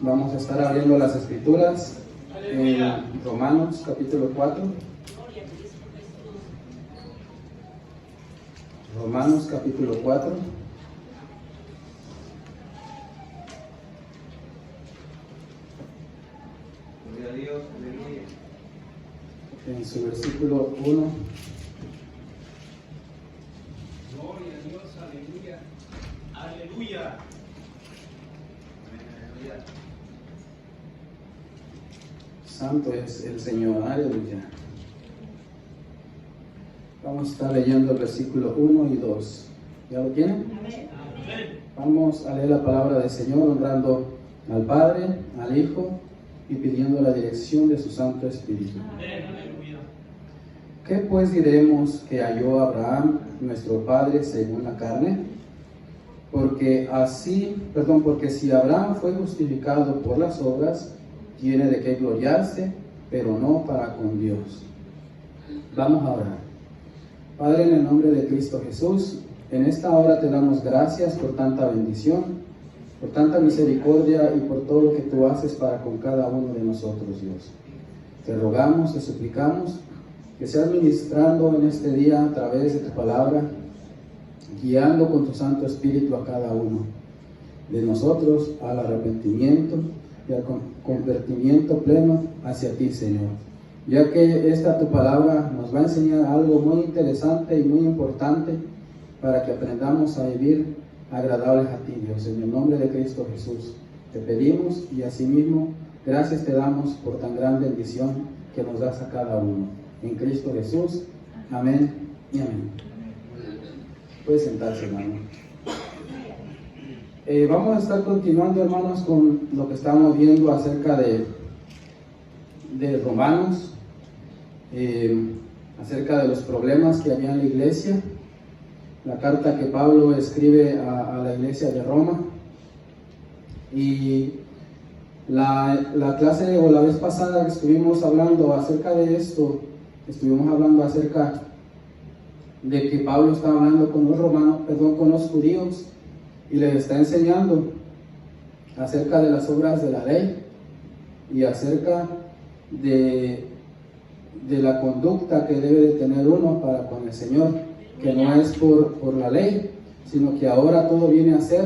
Vamos a estar abriendo las escrituras en Romanos capítulo 4. Romanos capítulo 4. Gloria a Dios, aleluya. En su versículo 1. Gloria a Dios, aleluya. Aleluya. Aleluya. Santo es el Señor, aleluya. Vamos a estar leyendo el versículo 1 y 2. ¿Ya lo tienen? Amén. Vamos a leer la palabra del Señor honrando al Padre, al Hijo y pidiendo la dirección de su Santo Espíritu. Aleluya. ¿Qué pues diremos que halló Abraham, nuestro Padre, según la carne? Porque si Abraham fue justificado por las obras, tiene de qué gloriarse, pero no para con Dios. Vamos a orar. Padre, en el nombre de Cristo Jesús, en esta hora te damos gracias por tanta bendición, por tanta misericordia y por todo lo que tú haces para con cada uno de nosotros, Dios. Te rogamos, te suplicamos que seas ministrando en este día a través de tu palabra, guiando con tu Santo Espíritu a cada uno de nosotros al arrepentimiento y al convertimiento pleno hacia ti, Señor. Ya que esta tu palabra nos va a enseñar algo muy interesante y muy importante para que aprendamos a vivir agradables a ti, Dios. En el nombre de Cristo Jesús te pedimos y asimismo gracias te damos por tan gran bendición que nos das a cada uno. En Cristo Jesús, amén y amén. Puede sentarse, hermano. Vamos a estar continuando, hermanos, con lo que estamos viendo acerca de Romanos, acerca de los problemas que había en la iglesia, la carta que Pablo escribe a la iglesia de Roma. Y la clase o la vez pasada que estuvimos hablando acerca de esto, estuvimos hablando acerca de que Pablo está hablando con los judíos, y les está enseñando acerca de las obras de la ley y acerca de la conducta que debe de tener uno para con el Señor, que no es por la ley, sino que ahora todo viene a ser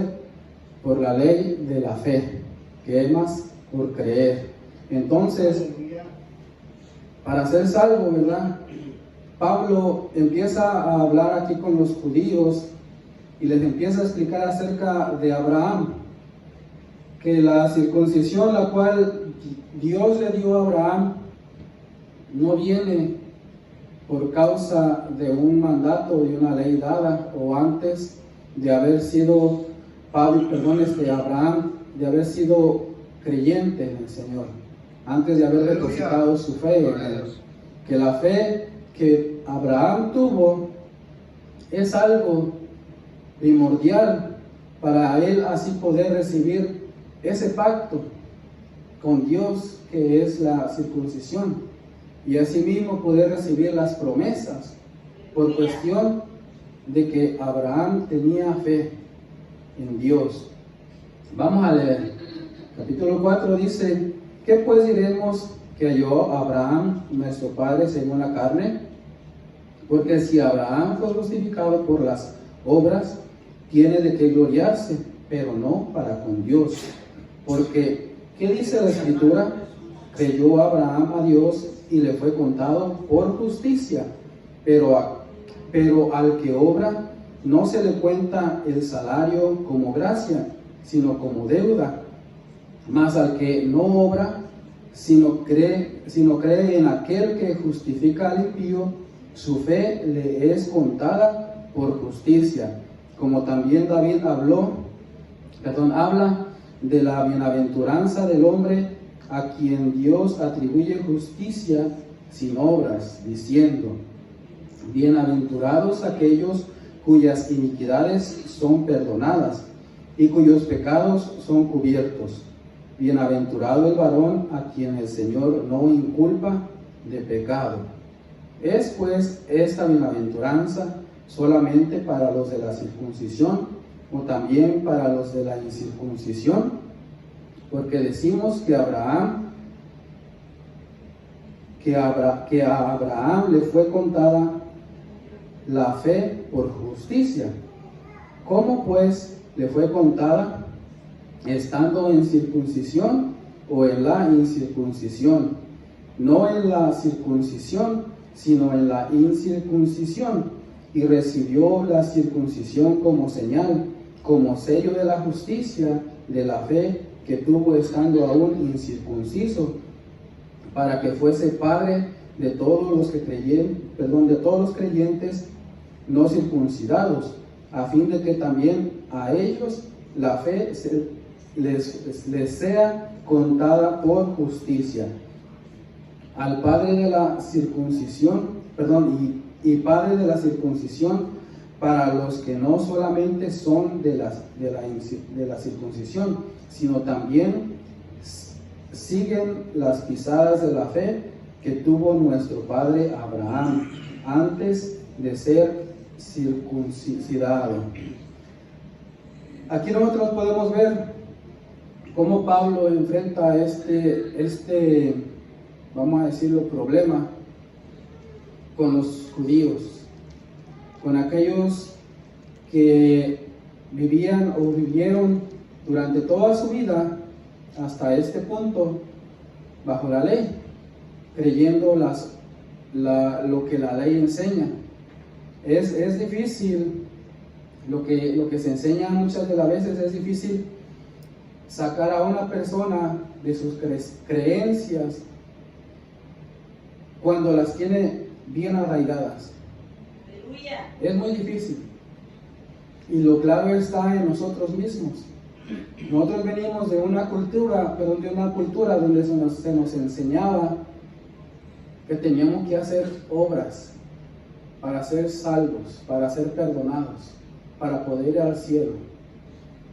por la ley de la fe, que es más por creer. Entonces, para ser salvo, ¿verdad? Pablo empieza a hablar aquí con los judíos y les empieza a explicar acerca de Abraham, que la circuncisión la cual Dios le dio a Abraham no viene por causa de un mandato, de una ley dada, o antes de haber sido Abraham, de haber sido creyente en el Señor, antes de haber depositado su fe en él. Que la fe que Abraham tuvo es algo primordial para él así poder recibir ese pacto con Dios, que es la circuncisión, y asimismo poder recibir las promesas por cuestión de que Abraham tenía fe en Dios. Vamos a leer. Capítulo 4 dice: ¿qué pues diremos que halló Abraham, nuestro padre, según la carne? Porque si Abraham fue justificado por las obras, tiene de qué gloriarse, pero no para con Dios. Porque, ¿qué dice la Escritura? Creyó Abraham a Dios y le fue contado por justicia. Pero al que obra, no se le cuenta el salario como gracia, sino como deuda. Mas al que no obra, sino cree en aquel que justifica al impío, su fe le es contada por justicia. Como también David habla de la bienaventuranza del hombre a quien Dios atribuye justicia sin obras, diciendo: bienaventurados aquellos cuyas iniquidades son perdonadas y cuyos pecados son cubiertos. Bienaventurado el varón a quien el Señor no inculpa de pecado. Es pues esta bienaventuranza solamente para los de la circuncisión o también para los de la incircuncisión, porque porque decimos que a Abraham le fue contada la fe por justicia. ¿Cómo pues le fue contada? ¿Estando en circuncisión o en la incircuncisión? No en la circuncisión, sino en la incircuncisión. Y recibió la circuncisión como señal, como sello de la justicia, de la fe que tuvo estando aún incircunciso, para que fuese padre de todos los que de todos los creyentes no circuncidados, a fin de que también a ellos la fe les sea contada por justicia. Al padre de la circuncisión, y padre de la circuncisión para los que no solamente son de la circuncisión, sino también siguen las pisadas de la fe que tuvo nuestro padre Abraham antes de ser circuncidado. Aquí nosotros podemos ver cómo Pablo enfrenta este vamos a decirlo, problema con los judíos, con aquellos que vivieron durante toda su vida hasta este punto bajo la ley, creyendo lo que la ley enseña. Es difícil, lo que se enseña muchas de las veces es difícil sacar a una persona de sus creencias cuando las tiene bien arraigadas. Aleluya. Es muy difícil. Y lo claro está en nosotros mismos. Nosotros venimos de una cultura, donde se nos enseñaba que teníamos que hacer obras para ser salvos, para ser perdonados, para poder ir al cielo.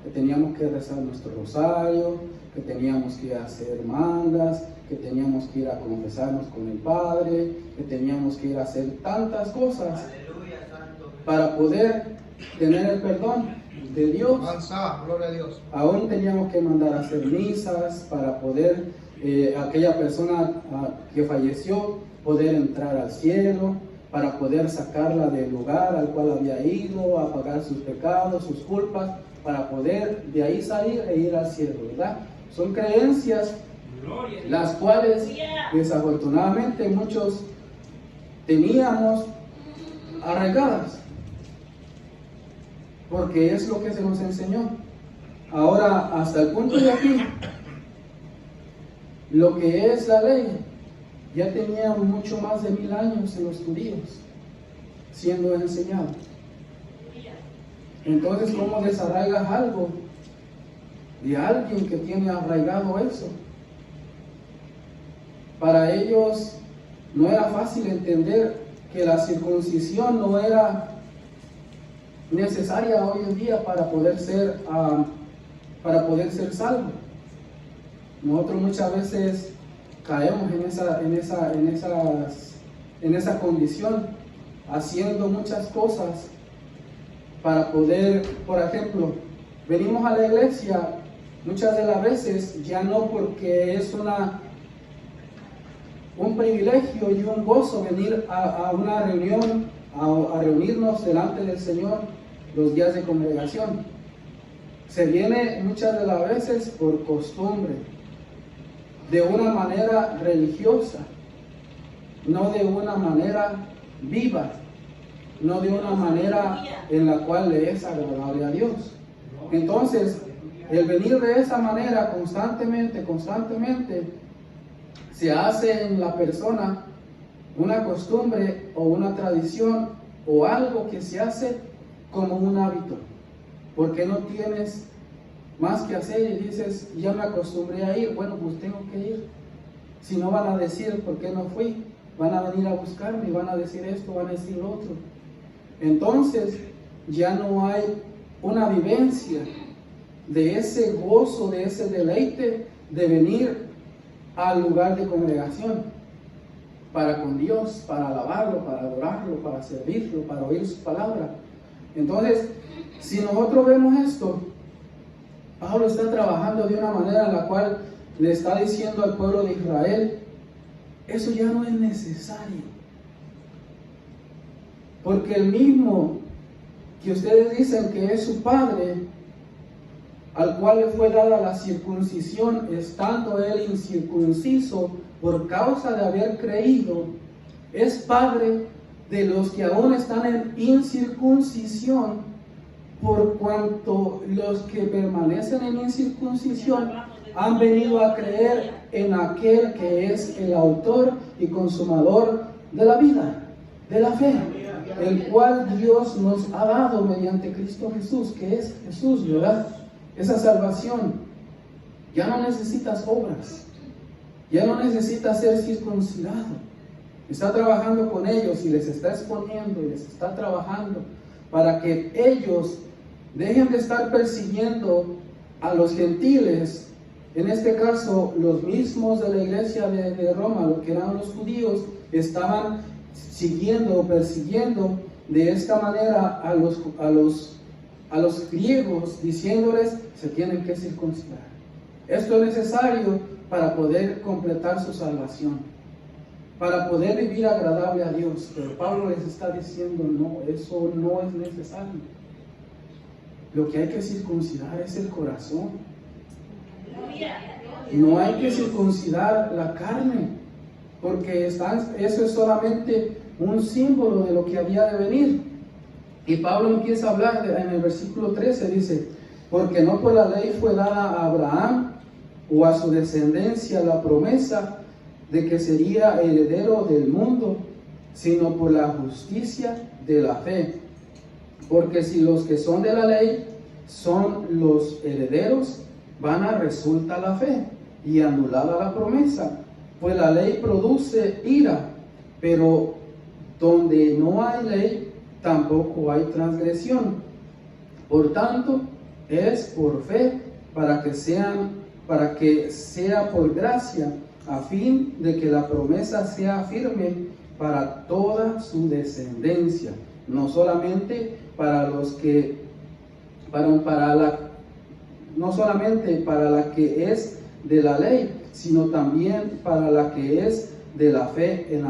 Que teníamos que rezar nuestro rosario, que teníamos que hacer mandas, que teníamos que ir a confesarnos con el Padre, que teníamos que ir a hacer tantas cosas para poder tener el perdón de Dios. Gloria a Dios. Aún teníamos que mandar a hacer misas para poder aquella persona que falleció poder entrar al cielo, para poder sacarla del lugar al cual había ido, a pagar sus pecados, sus culpas, para poder de ahí salir e ir al cielo, ¿verdad? Son creencias las cuales desafortunadamente muchos teníamos arraigadas, porque es lo que se nos enseñó. Ahora, hasta el punto de aquí, lo que es la ley ya tenía mucho más de 1000 años en los judíos siendo enseñado. Entonces, ¿cómo desarraigas algo de alguien que tiene arraigado eso? Para ellos no era fácil entender que la circuncisión no era necesaria hoy en día para poder ser salvo. Nosotros muchas veces caemos en esa condición, haciendo muchas cosas para poder, por ejemplo, venimos a la iglesia muchas de las veces ya no porque es un privilegio y un gozo venir a una reunión, a reunirnos delante del Señor los días de congregación. Se viene muchas de las veces por costumbre, de una manera religiosa, no de una manera viva, no de una manera en la cual le es agradable a Dios. Entonces, el venir de esa manera constantemente, se hace en la persona una costumbre o una tradición o algo que se hace como un hábito, porque no tienes más que hacer y dices, ya me acostumbré a ir, bueno, pues tengo que ir. Si no, van a decir por qué no fui, van a venir a buscarme y van a decir esto, van a decir lo otro. Entonces ya no hay una vivencia de ese gozo, de ese deleite de venir al lugar de congregación para con Dios, para alabarlo, para adorarlo, para servirlo, para oír su palabra. Entonces, si nosotros vemos esto, Pablo está trabajando de una manera en la cual le está diciendo al pueblo de Israel, eso ya no es necesario. Porque el mismo que ustedes dicen que es su padre, al cual le fue dada la circuncisión, estando él incircunciso por causa de haber creído, es padre de los que aún están en incircuncisión, por cuanto los que permanecen en incircuncisión han venido a creer en aquel que es el autor y consumador de la vida, de la fe, el cual Dios nos ha dado mediante Cristo Jesús, que es Jesús, ¿verdad? Esa salvación. Ya no necesitas obras, ya no necesitas ser circuncidado. Está trabajando con ellos y les está exponiendo y les está trabajando para que ellos dejen de estar persiguiendo a los gentiles, en este caso los mismos de la iglesia de Roma, lo que eran los judíos, estaban siguiendo o persiguiendo de esta manera a los griegos, diciéndoles se tienen que circuncidar. Esto es necesario para poder completar su salvación, para poder vivir agradable a Dios. Pero Pablo les está diciendo, no, eso no es necesario. Lo que hay que circuncidar es el corazón. No hay que circuncidar la carne, porque eso es solamente un símbolo de lo que había de venir. Y Pablo empieza a hablar en el versículo 13, dice, porque no por la ley fue dada a Abraham o a su descendencia la promesa de que sería heredero del mundo, sino por la justicia de la fe. Porque si los que son de la ley son los herederos, vana resulta la fe y anulada la promesa, pues la ley produce ira, pero donde no hay ley, tampoco hay transgresión. Por tanto, es por fe, para que sea por gracia, a fin de que la promesa sea firme para toda su descendencia, no solamente para los que no solamente para la que es de la ley, sino también para la que es de la fe en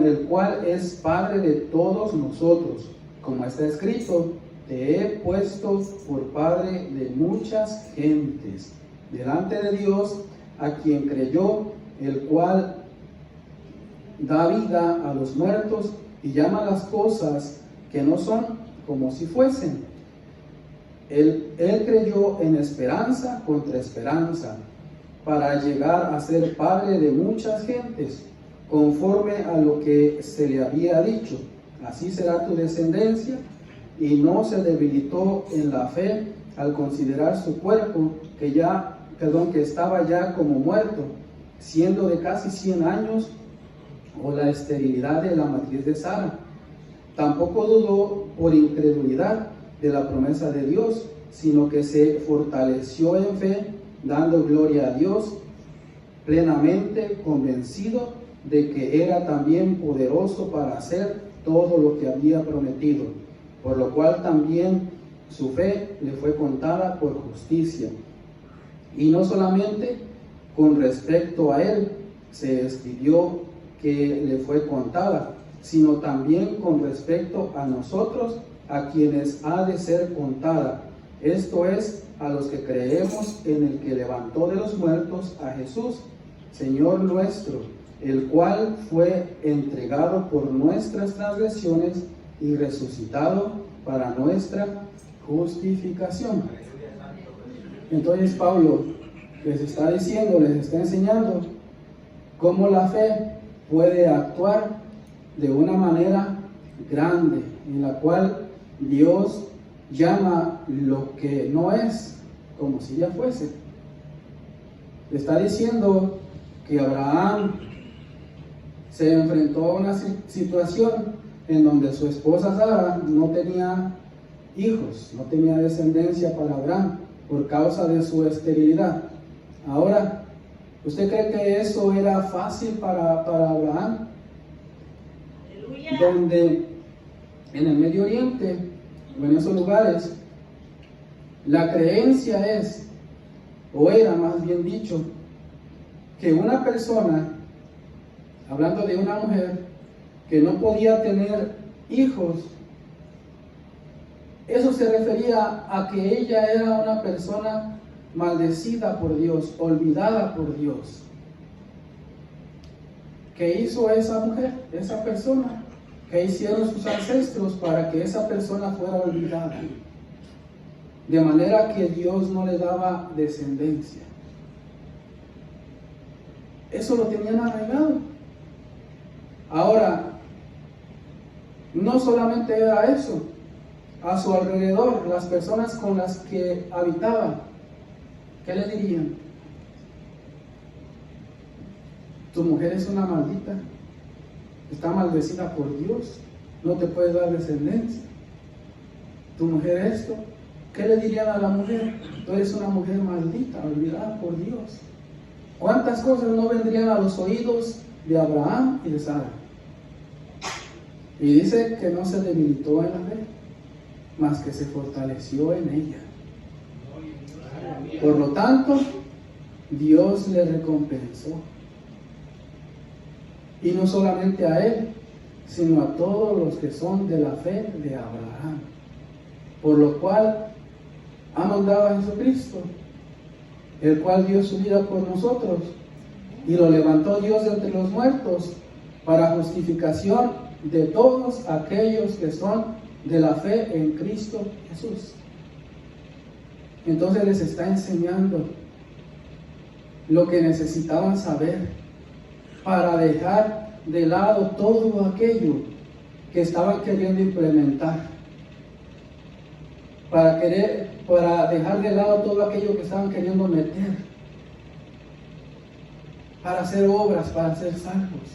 el cual es Padre de todos nosotros, como está escrito, te he puesto por Padre de muchas gentes, delante de Dios, a quien creyó, el cual da vida a los muertos y llama las cosas que no son como si fuesen. Él creyó en esperanza contra esperanza, para llegar a ser padre de muchas gentes, conforme a lo que se le había dicho, así será tu descendencia, y no se debilitó en la fe al considerar su cuerpo, que estaba ya como muerto, siendo de casi 100 años, o la esterilidad de la matriz de Sara. Tampoco dudó por incredulidad de la promesa de Dios, sino que se fortaleció en fe, dando gloria a Dios, plenamente convencido de que era también poderoso para hacer todo lo que había prometido, por lo cual también su fe le fue contada por justicia. Y no solamente con respecto a él se escribió que le fue contada, sino también con respecto a nosotros, a quienes ha de ser contada. Esto es, a los que creemos en el que levantó de los muertos a Jesús, Señor nuestro, el cual fue entregado por nuestras transgresiones y resucitado para nuestra justificación. Entonces Pablo les está diciendo, les está enseñando cómo la fe puede actuar de una manera grande, en la cual Dios llama lo que no es como si ya fuese. Le está diciendo que Abraham se enfrentó a una situación en donde su esposa Sara no tenía hijos, no tenía descendencia para Abraham por causa de su esterilidad. Ahora, ¿usted cree que eso era fácil para Abraham? Aleluya. Donde en el Medio Oriente, o en esos lugares, La creencia es, o era más bien dicho, que una persona, hablando de una mujer, que no podía tener hijos, eso se refería a que ella era una persona maldecida por Dios, olvidada por Dios. ¿Qué hizo esa mujer, esa persona? ¿Qué hicieron sus ancestros para que esa persona fuera olvidada? De manera que Dios no le daba descendencia. Eso lo tenían arreglado. Ahora, no solamente era eso. A su alrededor, las personas con las que habitaba, ¿qué le dirían? Tu mujer es una maldita, está maldecida por Dios, no te puede dar descendencia. Tu mujer esto, ¿qué le dirían a la mujer? Tú eres una mujer maldita, olvidada por Dios. ¿Cuántas cosas no vendrían a los oídos de Abraham y de Sara? Y dice que no se debilitó en la fe, más que se fortaleció en ella. Por lo tanto, Dios le recompensó. Y no solamente a él, sino a todos los que son de la fe de Abraham. Por lo cual ha mandado a Jesucristo, el cual dio su vida por nosotros, y lo levantó Dios de entre los muertos, para justificación de todos aquellos que son de la fe en Cristo Jesús. Entonces les está enseñando lo que necesitaban saber para dejar de lado todo aquello que estaban queriendo implementar, para dejar de lado todo aquello que estaban queriendo meter, para hacer obras, para ser salvos.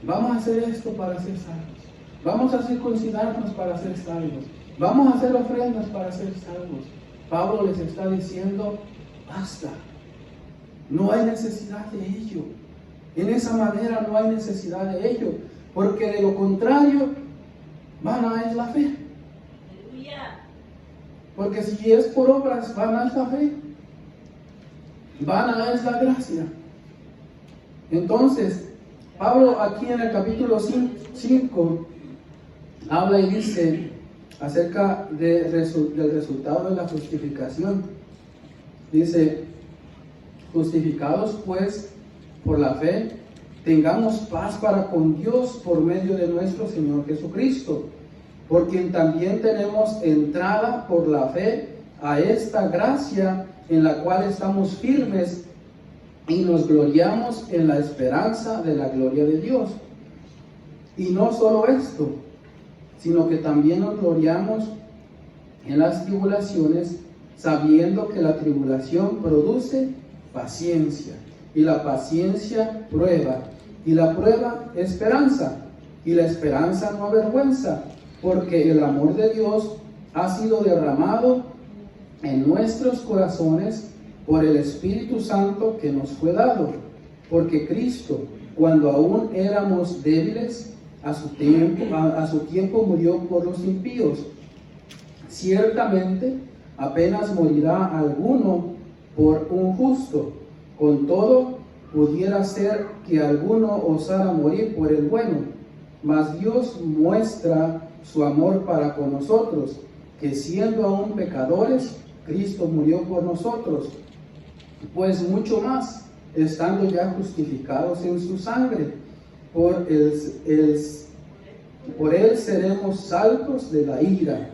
Vamos a hacer esto para ser salvos. Vamos a circuncidarnos para ser salvos. Vamos a hacer ofrendas para ser salvos. Pablo les está diciendo, basta. No hay necesidad de ello. En esa manera no hay necesidad de ello. Porque de lo contrario, vana es la fe. Porque si es por obras, vana es la fe. Vana es la gracia. Entonces, Pablo aquí en el capítulo 5 habla y dice acerca del resultado de la justificación. Dice, justificados pues por la fe, tengamos paz para con Dios por medio de nuestro Señor Jesucristo, por quien también tenemos entrada por la fe a esta gracia en la cual estamos firmes y nos gloriamos en la esperanza de la gloria de Dios. Y no solo esto, sino que también nos gloriamos en las tribulaciones, sabiendo que la tribulación produce paciencia, y la paciencia prueba, y la prueba esperanza, y la esperanza no avergüenza, porque el amor de Dios ha sido derramado en nuestros corazones por el Espíritu Santo que nos fue dado. Porque Cristo, cuando aún éramos débiles, a su tiempo murió por los impíos. Ciertamente, apenas morirá alguno por un justo. Con todo, pudiera ser que alguno osara morir por el bueno. Mas Dios muestra su amor para con nosotros, que siendo aún pecadores, Cristo murió por nosotros. Pues mucho más, estando ya justificados en su sangre, por él seremos salvos de la ira.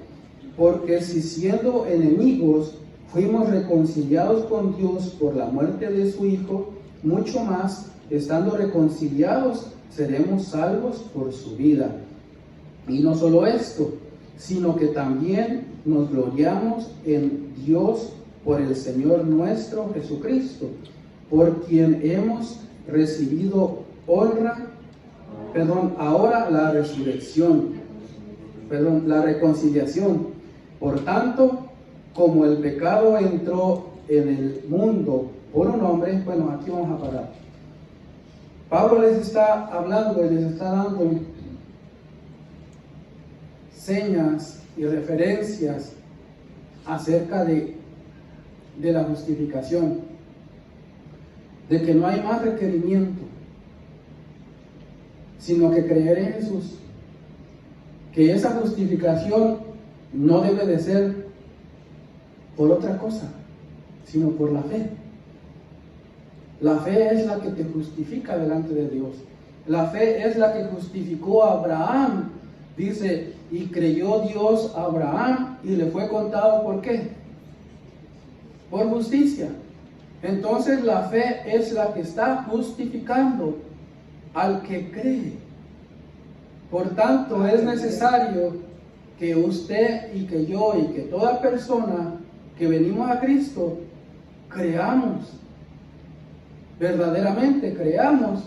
Porque si siendo enemigos fuimos reconciliados con Dios por la muerte de su Hijo, mucho más, estando reconciliados, seremos salvos por su vida. Y no solo esto, sino que también nos gloriamos en Dios por el Señor nuestro Jesucristo, por quien hemos recibido ahora la reconciliación. Por tanto, como el pecado entró en el mundo por un hombre, bueno, aquí vamos a parar. Pablo les está hablando y les está dando señas y referencias acerca de la justificación, de que no hay más requerimiento, sino que creer en Jesús, que esa justificación no debe de ser por otra cosa, sino por la fe. La fe es la que te justifica delante de Dios. La fe es la que justificó a Abraham. Dice, y creyó Dios a Abraham y le fue contado, ¿por qué? Por justicia. Entonces la fe es la que está justificando al que cree. Por tanto, es necesario que usted y que yo y que toda persona que venimos a Cristo creamos, verdaderamente creamos,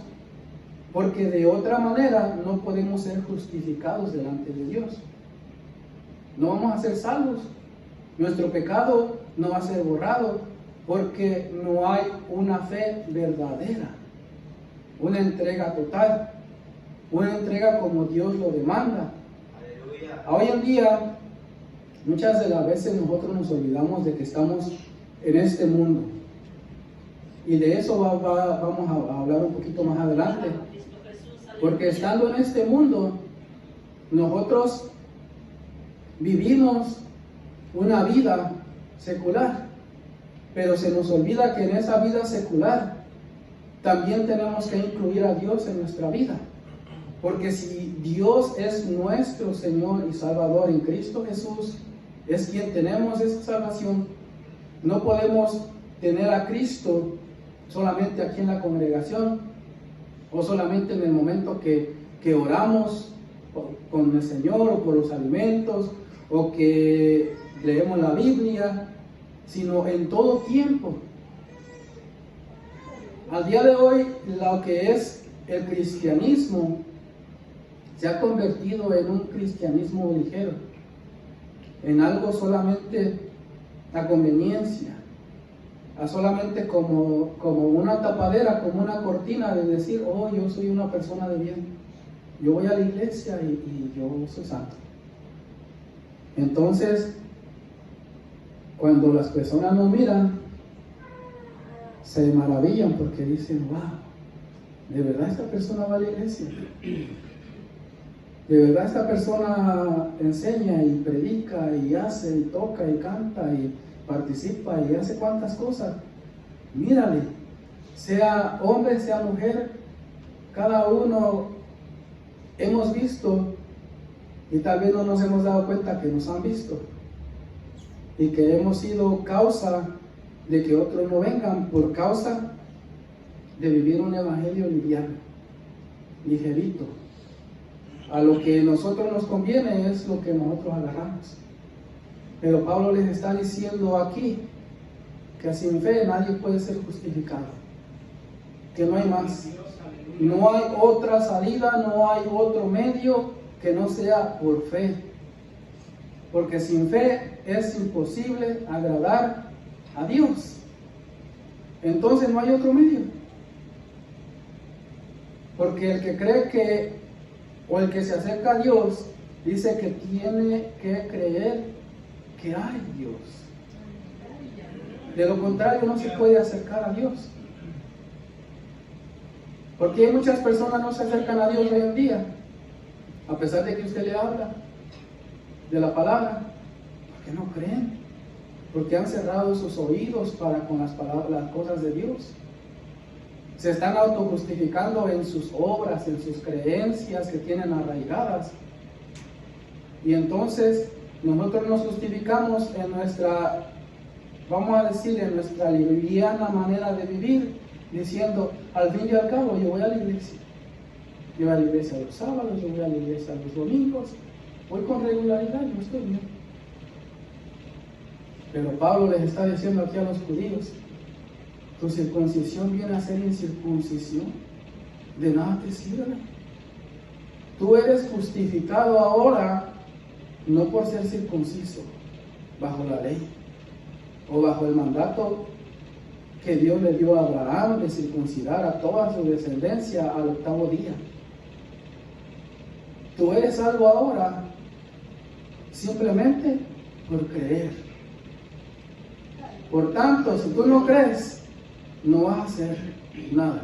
porque de otra manera no podemos ser justificados delante de Dios. No vamos a ser salvos. Nuestro pecado no va a ser borrado, porque no hay una fe verdadera, una entrega total, una entrega como Dios lo demanda. Aleluya. Hoy en día, muchas de las veces nosotros nos olvidamos de que estamos en este mundo. Y de eso vamos a hablar un poquito más adelante. Porque estando en este mundo, nosotros vivimos una vida secular. Pero se nos olvida que en esa vida secular también tenemos que incluir a Dios en nuestra vida. Porque si Dios es nuestro Señor y Salvador en Cristo Jesús, es quien tenemos esa salvación, no podemos tener a Cristo solamente aquí en la congregación o solamente en el momento que oramos con el Señor o por los alimentos o que leemos la Biblia, sino en todo tiempo. Al día de hoy, lo que es el cristianismo se ha convertido en un cristianismo ligero, en algo solamente a conveniencia, a solamente como una tapadera, como una cortina de decir, oh, yo soy una persona de bien, yo voy a la iglesia y yo soy santo. Entonces, cuando las personas nos miran, se maravillan porque dicen, wow, ¿de verdad esta persona va a la iglesia? ¿De verdad esta persona enseña y predica y hace y toca y canta y participa y hace cuantas cosas? Mírale, sea hombre, sea mujer, cada uno hemos visto y tal vez no nos hemos dado cuenta que nos han visto y que hemos sido causa de que otros no vengan por causa de vivir un evangelio liviano, ligerito. A lo que a nosotros nos conviene es lo que nosotros agarramos. Pero Pablo les está diciendo aquí que sin fe nadie puede ser justificado, que no hay más, no hay otra salida, no hay otro medio que no sea por fe, porque sin fe es imposible agradar a Dios. Entonces no hay otro medio, porque el que cree que o el que se acerca a Dios dice que tiene que creer que hay Dios. De lo contrario no se puede acercar a Dios. Porque muchas personas no se acercan a Dios hoy en día, a pesar de que usted le habla de la palabra, porque no creen, porque han cerrado sus oídos para con las palabras, las cosas de Dios. Se están autojustificando en sus obras, en sus creencias que tienen arraigadas. Y entonces nosotros nos justificamos en nuestra, vamos a decir, en nuestra liviana manera de vivir, diciendo, al fin y al cabo, yo voy a la iglesia. Yo voy a la iglesia los sábados, yo voy a la iglesia los domingos, voy con regularidad, yo estoy bien. Pero Pablo les está diciendo aquí a los judíos, tu circuncisión viene a ser incircuncisión, de nada te sirve. Tú eres justificado ahora no por ser circunciso bajo la ley o bajo el mandato que Dios le dio a Abraham de circuncidar a toda su descendencia al 8º día. Tú eres salvo ahora simplemente por creer Por tanto, si tú no crees, no vas a hacer nada.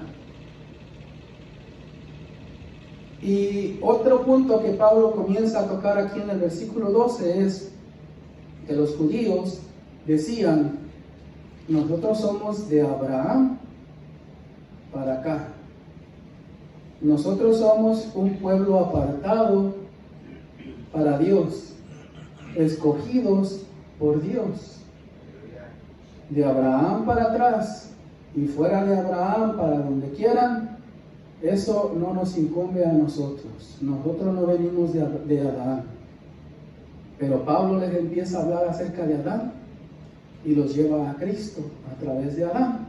Y otro punto que Pablo comienza a tocar aquí en el versículo 12 es que los judíos decían: nosotros somos de Abraham para acá. Nosotros somos un pueblo apartado para Dios, escogidos por Dios. De Abraham para atrás y fuera de Abraham para donde quieran, eso no nos incumbe a nosotros. Nosotros no venimos de Adán. Pero Pablo les empieza a hablar acerca de Adán y los lleva a Cristo a través de Adán.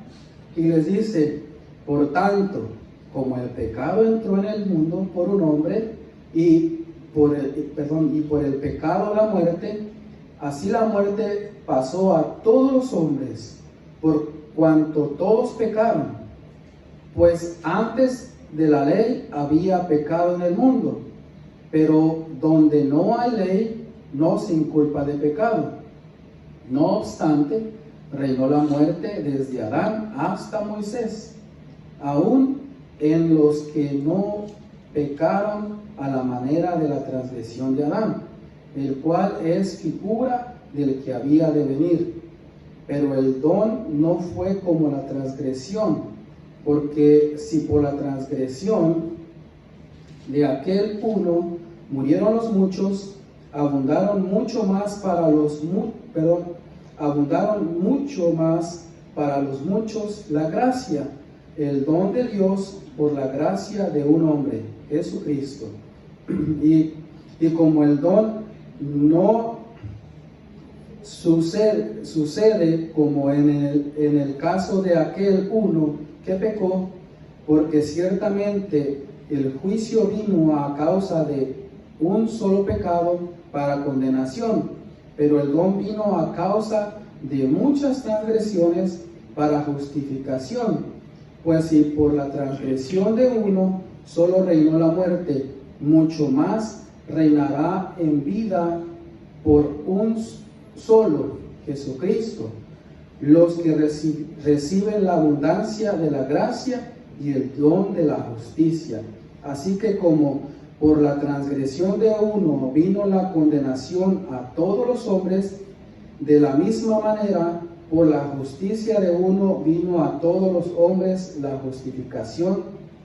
Y les dice: por tanto, como el pecado entró en el mundo por un hombre y por el pecado la muerte, así la muerte pasó a todos los hombres, por cuanto todos pecaron. Pues antes de la ley había pecado en el mundo, pero donde no hay ley no se inculpa de pecado. No obstante, reinó la muerte desde Adán hasta Moisés, aún en los que no pecaron a la manera de la transgresión de Adán, el cual es figura del que había de venir. Pero el don no fue como la transgresión, porque si por la transgresión de aquel uno murieron los muchos, abundaron mucho más para los muchos la gracia, el don de Dios por la gracia de un hombre, Jesucristo. Y como el don no sucede como en el caso de aquel uno que pecó, porque ciertamente el juicio vino a causa de un solo pecado para condenación, pero el don vino a causa de muchas transgresiones para justificación. Pues si por la transgresión de uno solo reinó la muerte, mucho más reinará en vida por un solo, Jesucristo, los que reciben la abundancia de la gracia y el don de la justicia. Así que como por la transgresión de uno vino la condenación a todos los hombres, de la misma manera por la justicia de uno vino a todos los hombres la justificación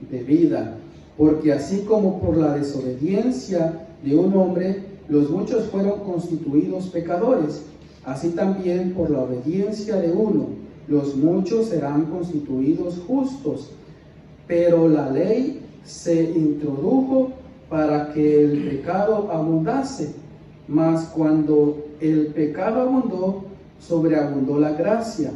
de vida. Porque así como por la desobediencia de un hombre los muchos fueron constituidos pecadores, así también por la obediencia de uno los muchos serán constituidos justos. Pero la ley se introdujo para que el pecado abundase, mas cuando el pecado abundó, sobreabundó la gracia,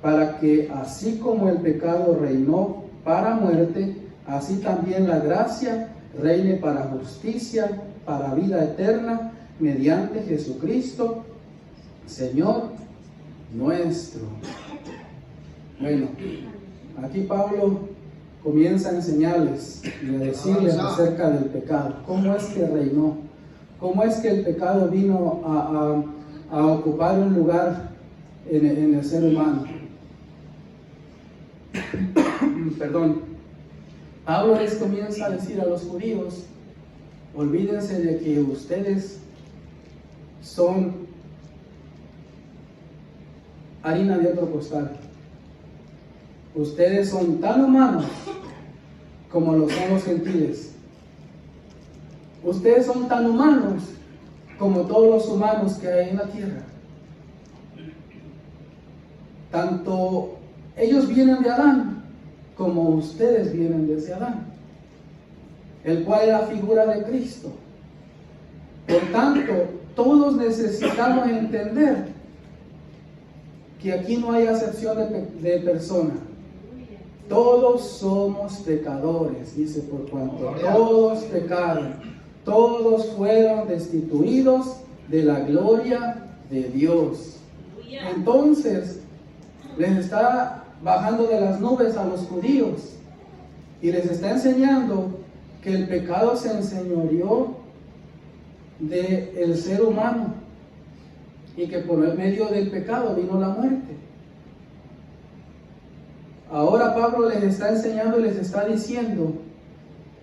para que así como el pecado reinó para muerte, así también la gracia reine para justicia, para vida eterna, mediante Jesucristo, Señor nuestro. Bueno, aquí Pablo comienza a enseñarles y a decirles acerca del pecado. ¿Cómo es que reinó? ¿Cómo es que el pecado vino a ocupar un lugar en el ser humano? Perdón. Pablo les comienza a decir a los judíos: olvídense de que ustedes son harina de otro costal. Ustedes son tan humanos como lo son los gentiles. Ustedes son tan humanos como todos los humanos que hay en la tierra. Tanto ellos vienen de Adán como ustedes vienen desde Adán, el cual es la figura de Cristo. Por tanto, todos necesitamos entender que aquí no hay acepción de persona. Todos somos pecadores, dice, por cuanto todos pecaron, todos fueron destituidos de la gloria de Dios. Entonces, les está bajando de las nubes a los judíos y les está enseñando que el pecado se enseñoreó del ser humano, y que por medio del pecado vino la muerte. Ahora Pablo les está enseñando y les está diciendo,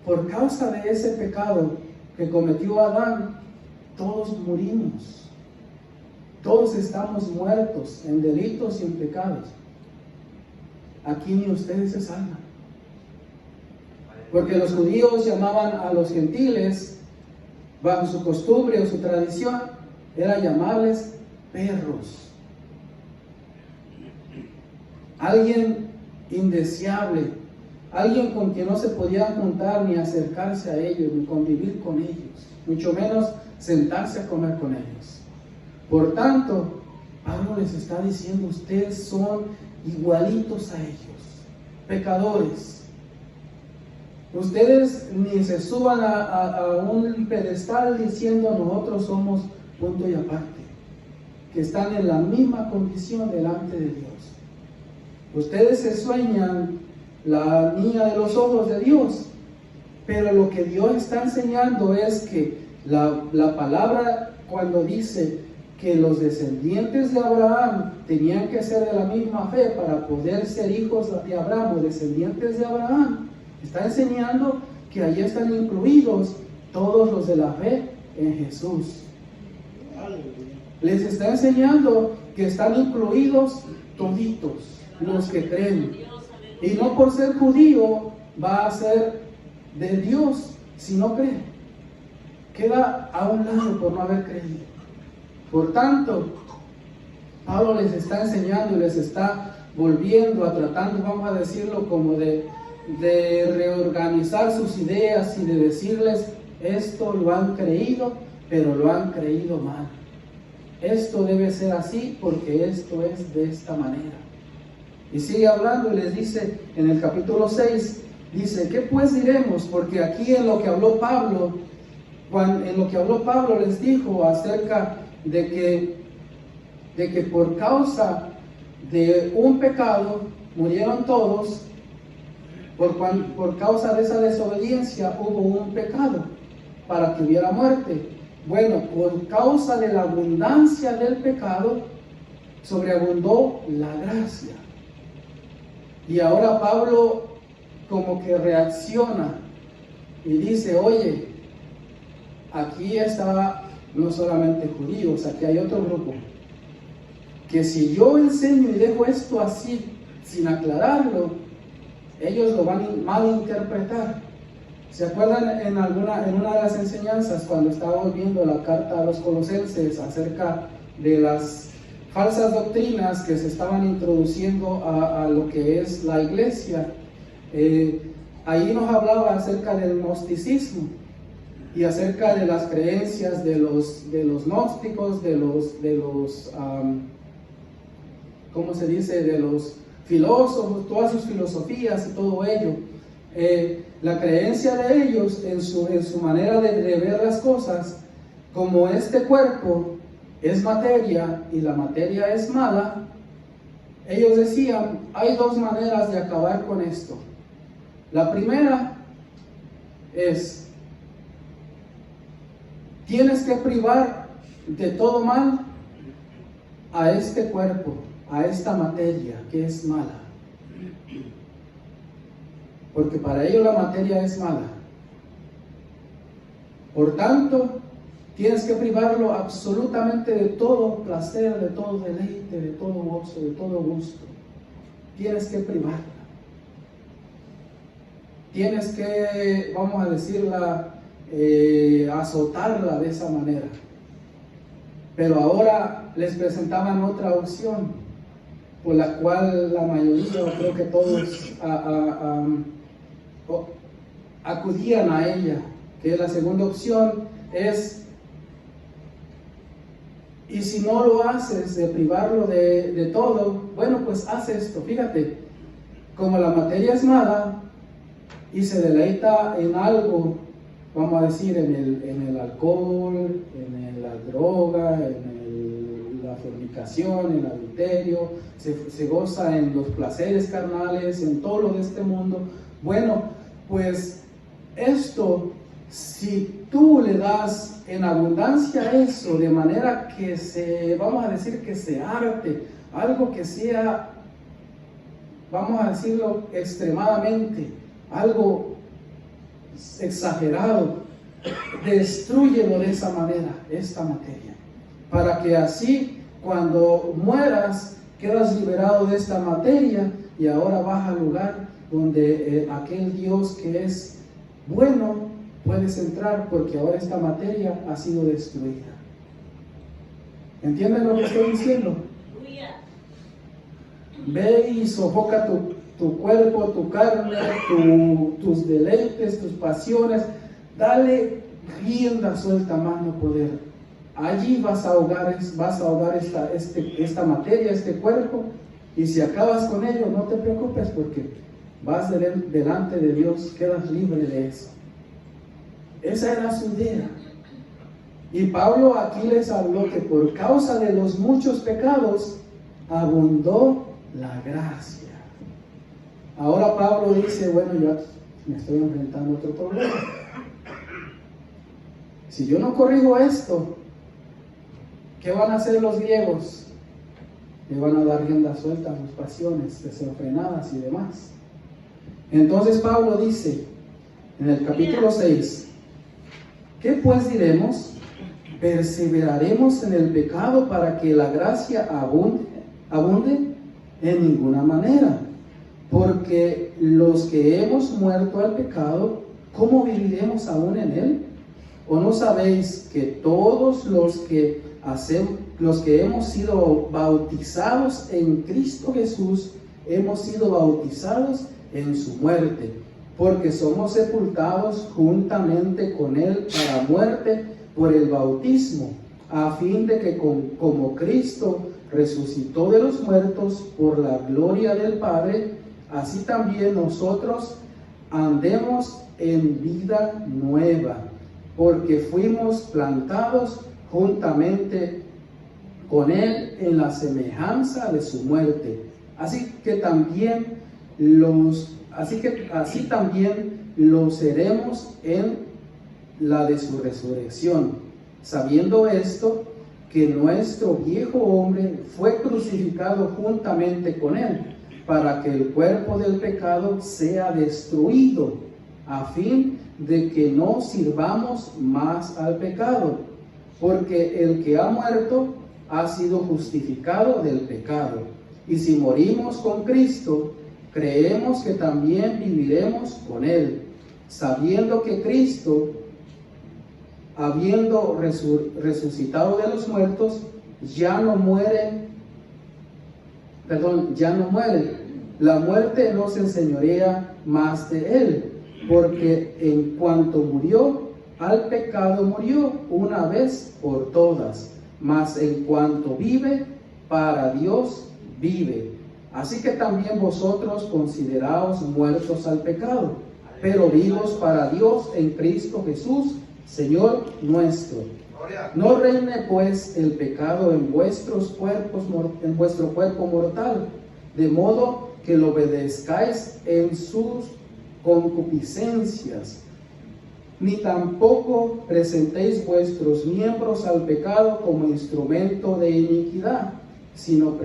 por causa de ese pecado que cometió Adán, todos murimos. Todos estamos muertos en delitos y en pecados. Aquí ni ustedes se salvan. Porque los judíos llamaban a los gentiles, bajo su costumbre o su tradición, era llamarles perros. Alguien indeseable, alguien con quien no se podía juntar ni acercarse a ellos, ni convivir con ellos, mucho menos sentarse a comer con ellos. Por tanto, Pablo les está diciendo, ustedes son igualitos a ellos, pecadores. Ustedes ni se suban a un pedestal diciendo nosotros somos punto y aparte, que están en la misma condición delante de Dios. Ustedes se sueñan la niña de los ojos de Dios, pero lo que Dios está enseñando es que la palabra cuando dice que los descendientes de Abraham tenían que ser de la misma fe para poder ser hijos de Abraham o descendientes de Abraham, está enseñando que allí están incluidos todos los de la fe en Jesús. Les está enseñando que están incluidos toditos los que creen. Y no por ser judío va a ser de Dios si no cree. Queda a un lado por no haber creído. Por tanto, Pablo les está enseñando y les está volviendo a tratando, vamos a decirlo, como de reorganizar sus ideas y de decirles, esto lo han creído, pero lo han creído mal. Esto debe ser así porque esto es de esta manera. Y sigue hablando y les dice en el capítulo 6, dice, ¿qué pues diremos? Porque aquí en lo que habló Pablo, les dijo acerca de que por causa de un pecado murieron todos, por causa de esa desobediencia hubo un pecado para que hubiera muerte. Bueno, por causa de la abundancia del pecado sobreabundó la gracia. Y ahora Pablo como que reacciona y dice, oye, aquí está no solamente judíos, aquí hay otro grupo, que si yo enseño y dejo esto así, sin aclararlo, ellos lo van a malinterpretar. ¿Se acuerdan en una de las enseñanzas cuando estábamos viendo la carta a los Colosenses acerca de las falsas doctrinas que se estaban introduciendo a lo que es la iglesia? Ahí nos hablaba acerca del gnosticismo y acerca de las creencias de los gnósticos, de los ¿cómo se dice? De los filósofos, todas sus filosofías y todo ello. La creencia de ellos en su manera de ver las cosas, como este cuerpo es materia y la materia es mala, ellos decían, hay dos maneras de acabar con esto. La primera es, tienes que privar de todo mal a este cuerpo, a esta materia que es mala. Porque para ellos la materia es mala. Por tanto, tienes que privarlo absolutamente de todo placer, de todo deleite, de todo gozo, de todo gusto. Tienes que privarla. Tienes que, vamos a decirla, azotarla de esa manera. Pero ahora les presentaban otra opción, por la cual la mayoría, o creo que todos, acudían a ella, que la segunda opción es, y si no lo haces de privarlo de todo, bueno, pues haz esto. Fíjate, como la materia es mala y se deleita en algo, vamos a decir, en el alcohol, en la droga, en la fornicación, en el adulterio, se goza en los placeres carnales, en todo lo de este mundo. Bueno, pues esto si tú le das en abundancia eso, de manera que vamos a decir que se arte, algo que sea, vamos a decirlo extremadamente, algo exagerado, destrúyelo de esa manera, esta materia, para que así cuando mueras quedas liberado de esta materia y ahora vas al lugar donde aquel Dios que es bueno puedes entrar, porque ahora esta materia ha sido destruida. ¿Entienden lo que estoy diciendo? Ve y sofoca tu cuerpo, tu carne, tus deleites, tus pasiones. Dale rienda suelta, más no poder. Allí vas a ahogar esta materia, este cuerpo, y si acabas con ello, no te preocupes, porque vas delante de Dios, quedas libre de eso. Esa era su idea. Y Pablo aquí les habló que por causa de los muchos pecados abundó la gracia. Ahora Pablo dice, bueno, yo me estoy enfrentando a otro problema. Si yo no corrijo esto, ¿qué van a hacer los griegos? Le van a dar rienda suelta a sus pasiones desenfrenadas y demás. Entonces Pablo dice en el capítulo 6, ¿qué pues diremos? ¿Perseveraremos en el pecado para que la gracia abunde? En ninguna manera. Porque los que hemos muerto al pecado, ¿cómo viviremos aún en él? ¿O no sabéis que todos los que hemos sido bautizados en Cristo Jesús, hemos sido bautizados en su muerte? Porque somos sepultados juntamente con él para muerte por el bautismo, a fin de que como Cristo resucitó de los muertos por la gloria del Padre, así también nosotros andemos en vida nueva, porque fuimos plantados juntamente con él en la semejanza de su muerte. Así también lo seremos en la de su resurrección, sabiendo esto, que nuestro viejo hombre fue crucificado juntamente con él, para que el cuerpo del pecado sea destruido, a fin de que no sirvamos más al pecado, porque el que ha muerto ha sido justificado del pecado. Y si morimos con Cristo, creemos que también viviremos con él, sabiendo que Cristo, habiendo resucitado de los muertos, ya no muere. La muerte no se enseñorea más de él, porque en cuanto murió, al pecado murió una vez por todas, mas en cuanto vive, para Dios vive. Así que también vosotros consideraos muertos al pecado, pero vivos para Dios en Cristo Jesús, Señor nuestro. No reine pues el pecado en vuestro cuerpo mortal, de modo que lo obedezcáis en sus concupiscencias, ni tampoco presentéis vuestros miembros al pecado como instrumento de iniquidad, sino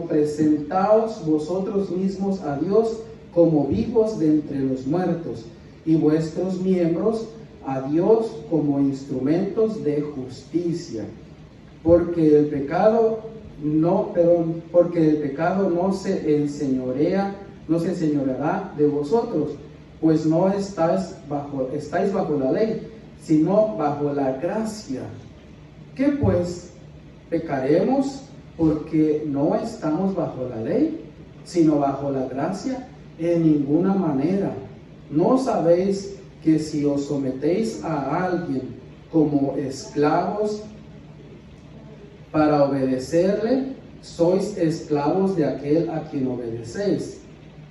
presentaos vosotros mismos a Dios como vivos de entre los muertos, y vuestros miembros a Dios como instrumentos de justicia, porque el pecado no se enseñoreará de vosotros, pues no estáis bajo la ley, sino bajo la gracia. ¿Qué pues? ¿Pecaremos porque no estamos bajo la ley, sino bajo la gracia? En ninguna manera. ¿No sabéis que si os sometéis a alguien como esclavos para obedecerle, sois esclavos de aquel a quien obedecéis,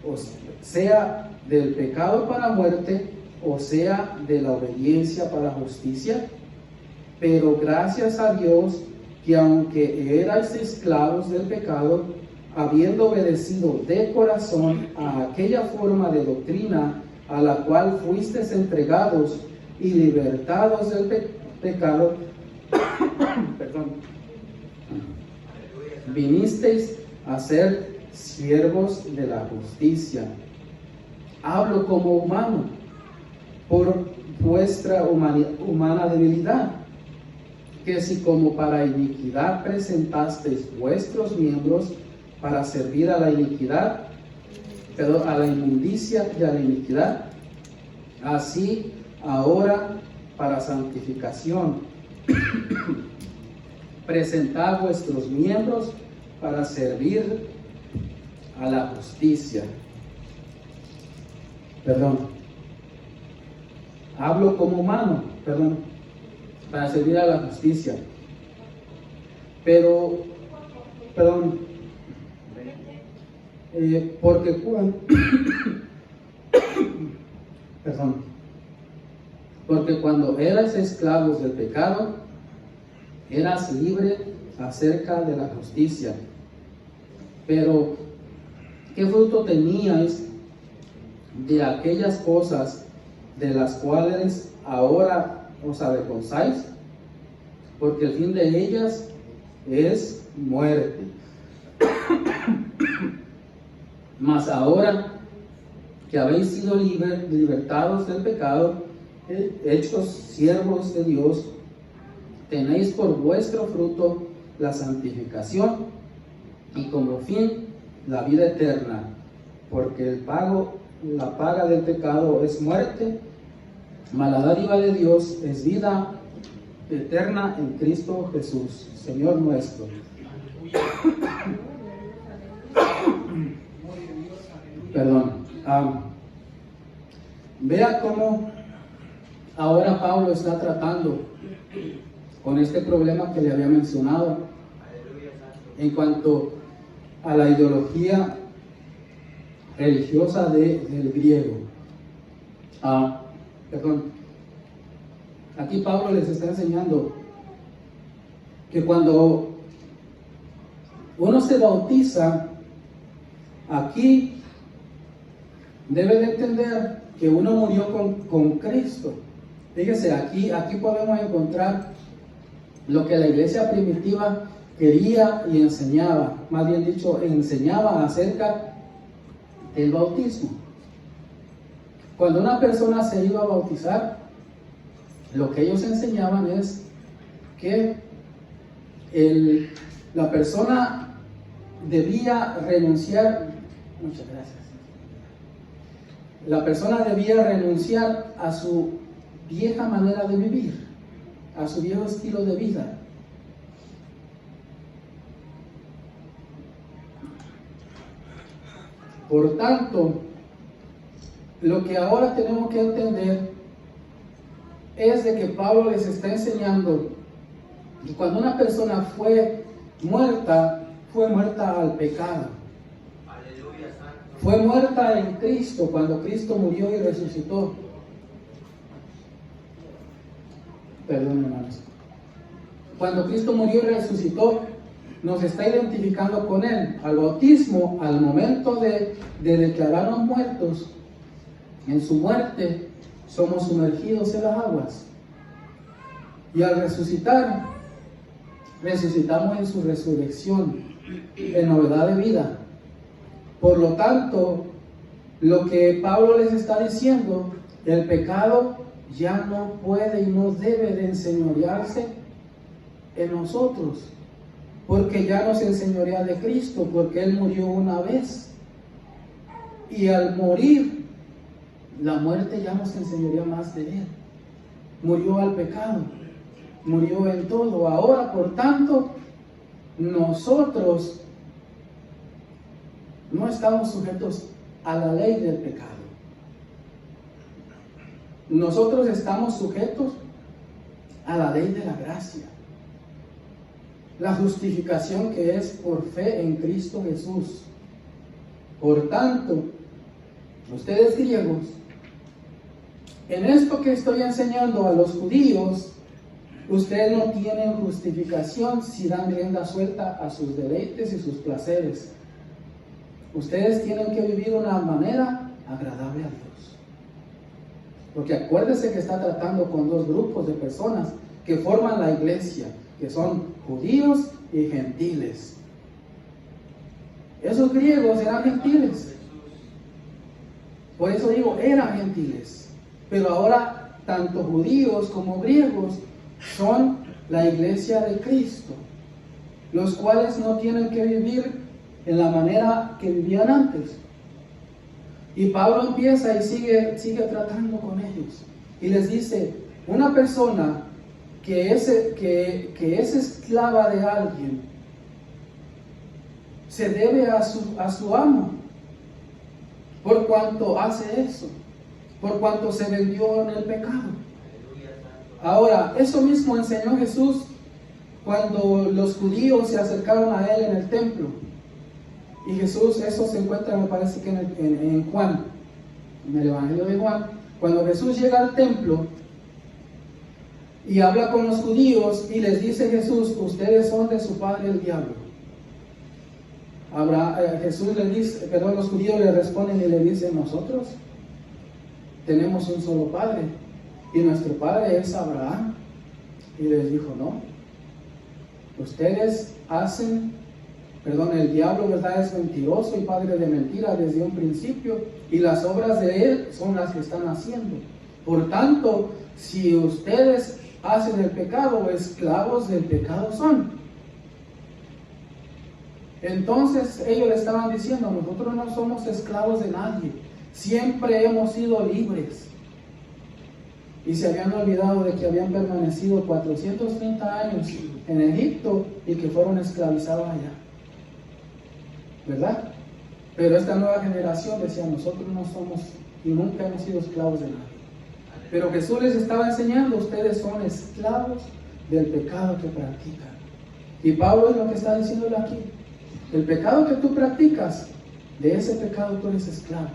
o sea del pecado para muerte, o sea de la obediencia para justicia? Pero gracias a Dios, que aunque erais esclavos del pecado, habiendo obedecido de corazón a aquella forma de doctrina a la cual fuisteis entregados, y libertados del pecado, perdón, vinisteis a ser siervos de la justicia. Hablo como humano, por vuestra humana debilidad, que si como para iniquidad presentasteis vuestros miembros para servir a la iniquidad, a la inmundicia y a la iniquidad, así ahora para santificación presentad vuestros miembros para servir a la justicia. Hablo como humano, para servir a la justicia. Porque porque cuando eras esclavos del pecado, eras libre acerca de la justicia. Pero, ¿qué fruto teníais de aquellas cosas de las cuales ahora os avergonzáis? Porque el fin de ellas es muerte. Mas ahora que habéis sido libertados del pecado, hechos siervos de Dios, tenéis por vuestro fruto la santificación y como fin la vida eterna, porque la paga del pecado es muerte, mas la dádiva de Dios es vida eterna en Cristo Jesús, Señor nuestro. Vea cómo ahora Pablo está tratando con este problema que le había mencionado en cuanto a la ideología religiosa del griego. Aquí Pablo les está enseñando que cuando uno se bautiza, aquí debe de entender que uno murió con Cristo. Fíjese, aquí podemos encontrar lo que la iglesia primitiva quería y enseñaba, más bien dicho, enseñaba acerca del bautismo. Cuando una persona se iba a bautizar, lo que ellos enseñaban es que la persona debía renunciar, muchas gracias, la persona debía renunciar a su vieja manera de vivir, a su viejo estilo de vida. Por tanto, lo que ahora tenemos que entender es de que Pablo les está enseñando que cuando una persona fue muerta al pecado. Fue muerta en Cristo cuando Cristo murió y resucitó. Perdón, hermanos. Cuando Cristo murió y resucitó, nos está identificando con Él. Al bautismo, al momento de declararnos muertos, en su muerte, somos sumergidos en las aguas. Y al resucitar, resucitamos en su resurrección, en novedad de vida. Por lo tanto, lo que Pablo les está diciendo, el pecado ya no puede y no debe de enseñorearse en nosotros, porque ya nos enseñorea de Cristo, porque Él murió una vez. Y al morir, la muerte ya no se enseñorea más de Él. Murió al pecado, murió en todo. Ahora, por tanto, nosotros no estamos sujetos a la ley del pecado. Nosotros estamos sujetos a la ley de la gracia. La justificación que es por fe en Cristo Jesús. Por tanto, ustedes griegos, en esto que estoy enseñando a los judíos, ustedes no tienen justificación si dan rienda suelta a sus deleites y sus placeres. Ustedes tienen que vivir de una manera agradable a Dios. Porque acuérdese que está tratando con dos grupos de personas que forman la iglesia, que son judíos y gentiles. Esos griegos eran gentiles. Por eso digo, eran gentiles. Pero ahora, tanto judíos como griegos son la iglesia de Cristo, los cuales no tienen que vivir en la manera que vivían antes. Y Pablo empieza y sigue tratando con ellos. Y les dice, una persona que es esclava de alguien, se debe a su amo, por cuanto hace eso, por cuanto se vendió en el pecado. Ahora, eso mismo enseñó Jesús cuando los judíos se acercaron a él en el templo. Y Jesús, eso se encuentra, me parece que en Juan, en el Evangelio de Juan, cuando Jesús llega al templo y habla con los judíos y les dice Jesús, ustedes son de su padre el diablo. Jesús les dice, los judíos le responden y le dicen, nosotros tenemos un solo padre y nuestro padre es Abraham. Y les dijo, no, ustedes el diablo, ¿verdad?, es mentiroso y padre de mentira desde un principio, y las obras de él son las que están haciendo. Por tanto, si ustedes hacen el pecado, esclavos del pecado son. Entonces ellos le estaban diciendo, nosotros no somos esclavos de nadie, siempre hemos sido libres. Y se habían olvidado de que habían permanecido 430 años en Egipto y que fueron esclavizados allá, ¿verdad? Pero esta nueva generación decía, nosotros no somos y nunca hemos sido esclavos de nadie. Pero Jesús les estaba enseñando, ustedes son esclavos del pecado que practican. Y Pablo es lo que está diciéndole aquí. El pecado que tú practicas, de ese pecado tú eres esclavo.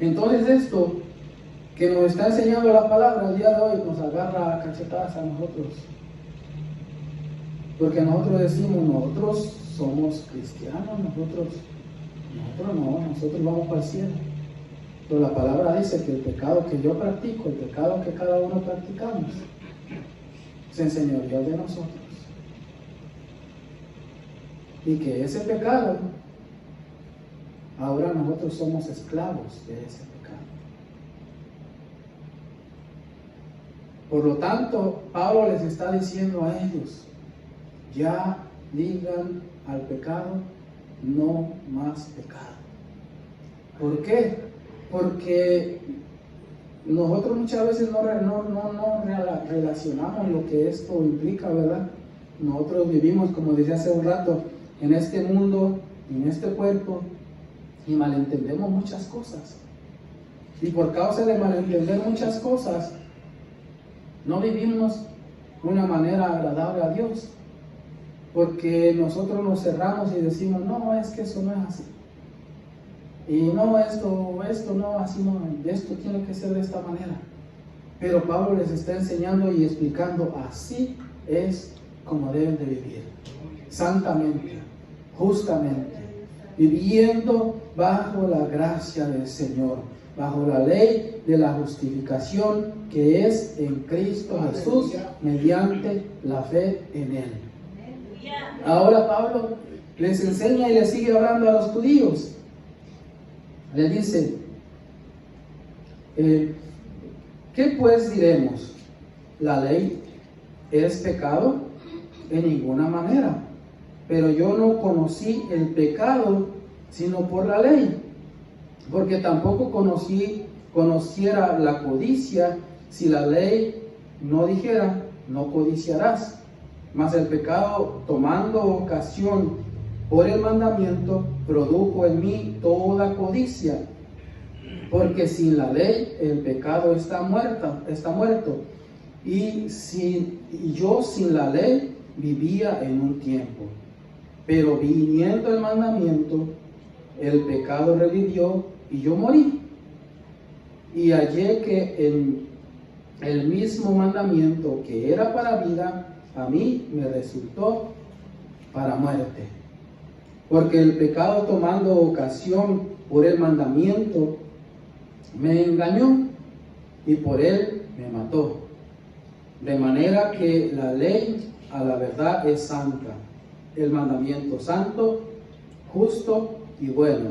Entonces esto que nos está enseñando la palabra el día de hoy nos agarra a cachetadas a nosotros. Porque nosotros decimos, nosotros somos cristianos, nosotros vamos para el cielo. Pero la palabra dice que el pecado que yo practico, el pecado que cada uno practicamos, se enseñoreó de nosotros. Y que ese pecado, ahora nosotros somos esclavos de ese pecado. Por lo tanto, Pablo les está diciendo a ellos, ya digan al pecado, no más pecado. ¿Por qué? Porque nosotros muchas veces no relacionamos lo que esto implica, ¿verdad? Nosotros vivimos, como decía hace un rato, en este mundo, en este cuerpo, y malentendemos muchas cosas. Y por causa de malentender muchas cosas, no vivimos de una manera agradable a Dios. Porque nosotros nos cerramos y decimos, no, es que eso no es así. Y no, esto no, así no, esto tiene que ser de esta manera. Pero Pablo les está enseñando y explicando, así es como deben de vivir. Santamente, justamente, viviendo bajo la gracia del Señor, bajo la ley de la justificación que es en Cristo Jesús, mediante la fe en Él. Ahora Pablo les enseña y les sigue hablando a los judíos. Les dice, ¿qué pues diremos? ¿La ley es pecado? En ninguna manera. Pero yo no conocí el pecado sino por la ley, porque tampoco conociera la codicia si la ley no dijera, no codiciarás. Mas el pecado, tomando ocasión por el mandamiento, produjo en mí toda codicia, porque sin la ley el pecado está muerto, y yo sin la ley vivía en un tiempo. Pero viniendo el mandamiento, el pecado revivió y yo morí. Y hallé que en el mismo mandamiento que era para vida, a mí me resultó para muerte. Porque el pecado, tomando ocasión por el mandamiento, me engañó, y por él me mató. De manera que la ley a la verdad es santa, el mandamiento santo, justo y bueno.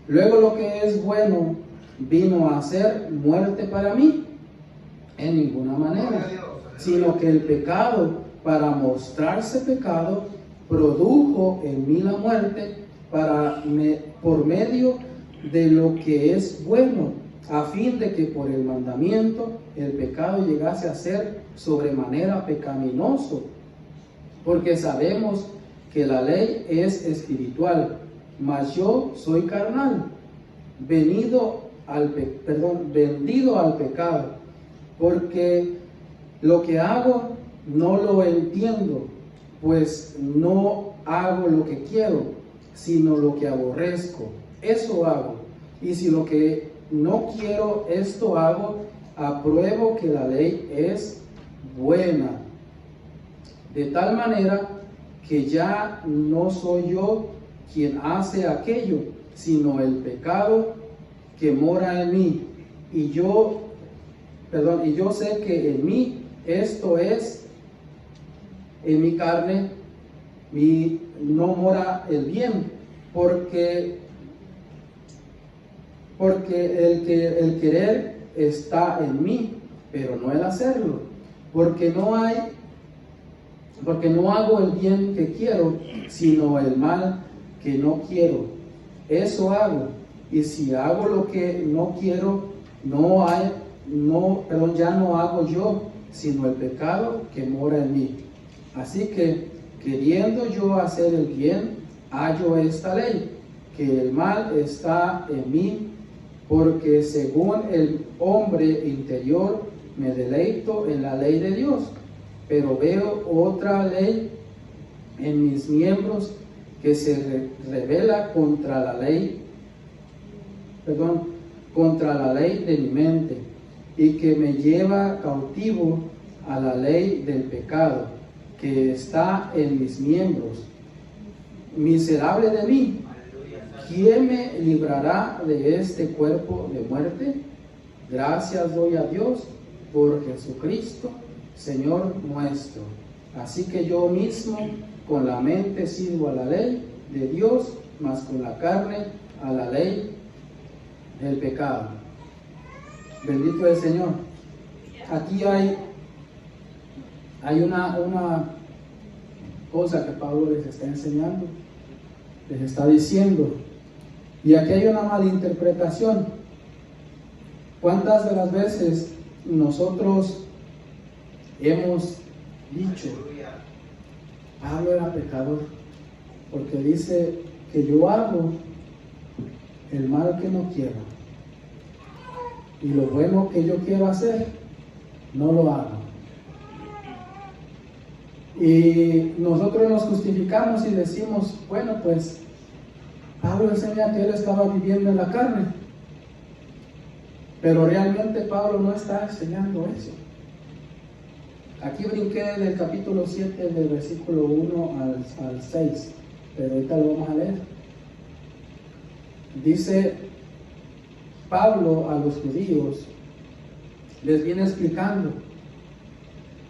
Luego lo que es bueno vino a ser muerte para mí, en ninguna manera, sino que el pecado, para mostrarse pecado, produjo en mí la muerte por medio de lo que es bueno, a fin de que por el mandamiento el pecado llegase a ser sobremanera pecaminoso, porque sabemos que la ley es espiritual, mas yo soy carnal, vendido al pecado, porque lo que hago no lo entiendo, pues no hago lo que quiero, sino lo que aborrezco, eso hago. Y si lo que no quiero, esto hago, apruebo que la ley es buena. De tal manera que ya no soy yo quien hace aquello, sino el pecado que mora en mí. Y yo sé que en mí, esto es, en mi carne, no mora el bien, porque el querer está en mí, pero no el hacerlo, porque no hago el bien que quiero, sino el mal que no quiero. Eso hago, y si hago lo que no quiero, ya no hago yo, sino el pecado que mora en mí. Así que, queriendo yo hacer el bien, hallo esta ley, que el mal está en mí, porque según el hombre interior me deleito en la ley de Dios, pero veo otra ley en mis miembros que se revela contra la ley de mi mente, y que me lleva cautivo a la ley del pecado que está en mis miembros. Miserable de mí, ¿quién me librará de este cuerpo de muerte? Gracias doy a Dios por Jesucristo, Señor nuestro. Así que yo mismo con la mente sirvo a la ley de Dios, mas con la carne a la ley del pecado. Bendito el Señor. Aquí hay una cosa que Pablo les está enseñando, les está diciendo, y aquí hay una malinterpretación. ¿Cuántas de las veces nosotros hemos dicho, Pablo era pecador, porque dice que yo hago el mal que no quiero, y lo bueno que yo quiero hacer, no lo hago? Y nosotros nos justificamos y decimos, bueno, pues Pablo enseña que él estaba viviendo en la carne, pero realmente Pablo no está enseñando eso. Aquí brinqué del capítulo 7, del versículo 1 al 6, pero ahorita lo vamos a leer. Dice Pablo a los judíos, les viene explicando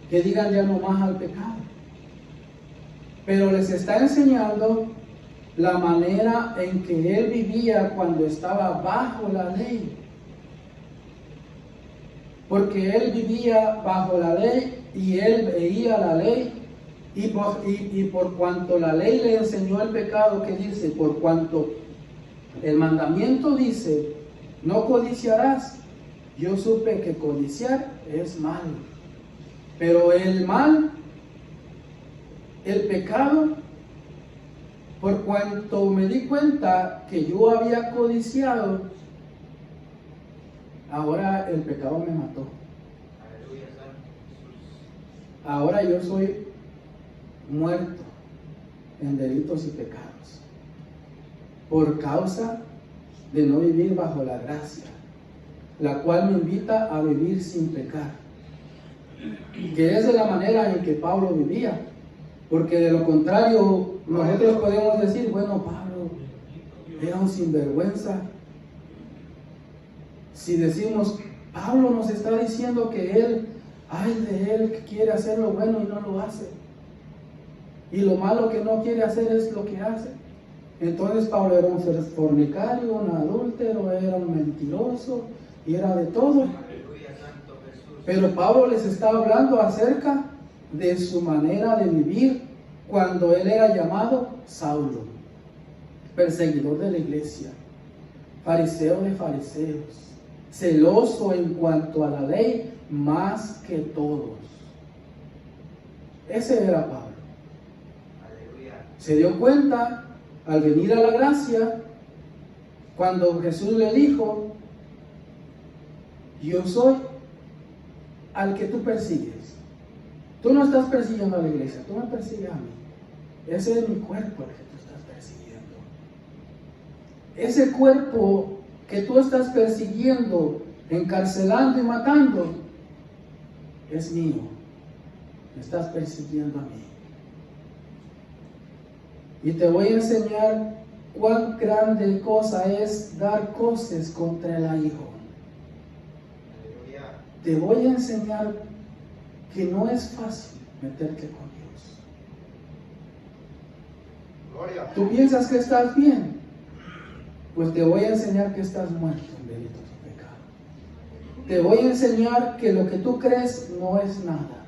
que digan ya no más al pecado, pero les está enseñando la manera en que él vivía cuando estaba bajo la ley, porque él vivía bajo la ley y él veía la ley, y por cuanto la ley le enseñó el pecado, que dice, por cuanto el mandamiento dice, no codiciarás, yo supe que codiciar es malo, pero el mal, el pecado, por cuanto me di cuenta que yo había codiciado, ahora el pecado me mató. Ahora yo soy muerto en delitos y pecados, por causa de no vivir bajo la gracia, la cual me invita a vivir sin pecar, que es de la manera en que Pablo vivía. Porque de lo contrario, nosotros podemos decir, bueno, Pablo era un sinvergüenza. Si decimos Pablo nos está diciendo que él, ay de él que quiere hacer lo bueno y no lo hace. Y lo malo que no quiere hacer es lo que hace. Entonces Pablo era un fornicario, un adúltero, era un mentiroso y era de todo. Pero Pablo les está hablando acerca de su manera de vivir cuando él era llamado Saulo, perseguidor de la iglesia, fariseo de fariseos, celoso en cuanto a la ley más que todos. Ese era Pablo. Se dio cuenta al venir a la gracia cuando Jesús le dijo: yo soy al que tú persigues. Tú no estás persiguiendo a la iglesia, tú me persigues a mí. Ese es mi cuerpo el que tú estás persiguiendo. Ese cuerpo que tú estás persiguiendo, encarcelando y matando, es mío. Me estás persiguiendo a mí. Y te voy a enseñar cuán grande cosa es dar cosas contra el aguijón. Te voy a enseñar que no es fácil meterte con Dios. ¿Tú piensas que estás bien? Pues te voy a enseñar que estás muerto en delitos y pecado. Te voy a enseñar que lo que tú crees no es nada.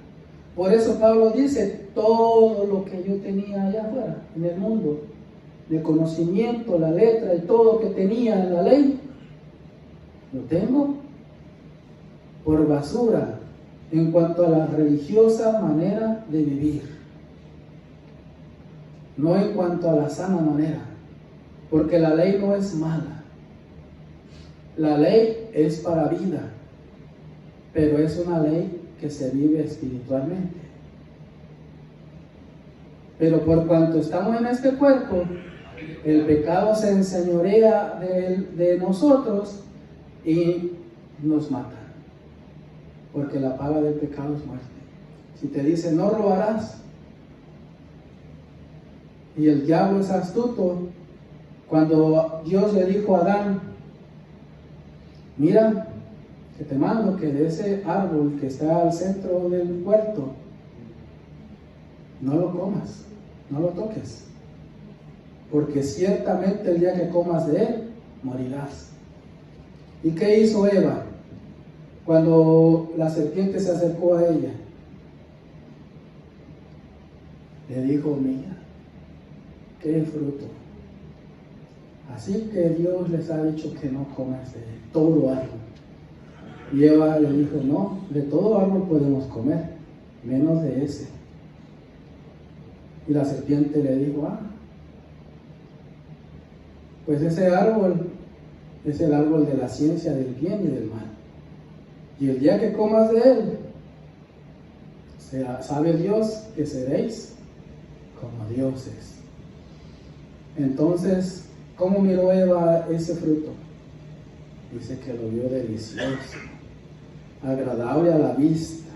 Por eso Pablo dice: todo lo que yo tenía allá afuera, en el mundo, de conocimiento, la letra y todo lo que tenía en la ley, lo tengo por basura en cuanto a la religiosa manera de vivir, no en cuanto a la sana manera, porque la ley no es mala. La ley es para vida, pero es una ley que se vive espiritualmente. Pero por cuanto estamos en este cuerpo, el pecado se enseñorea de nosotros y nos mata. Porque la paga del pecado es muerte. Si te dice no robarás, y el diablo es astuto, cuando Dios le dijo a Adán: mira, que te mando que de ese árbol que está al centro del huerto, no lo comas, no lo toques, porque ciertamente el día que comas de él, morirás. ¿Y qué hizo Eva cuando la serpiente se acercó a ella? Le dijo: mira, qué fruto. Así que Dios les ha dicho que no comas de todo árbol. Y Eva le dijo: no, de todo árbol podemos comer, menos de ese. Y la serpiente le dijo: pues ese árbol es el árbol de la ciencia del bien y del mal. Y el día que comas de él, sabe Dios que seréis como dioses. Entonces, ¿cómo miró Eva ese fruto? Dice que lo vio delicioso, agradable a la vista,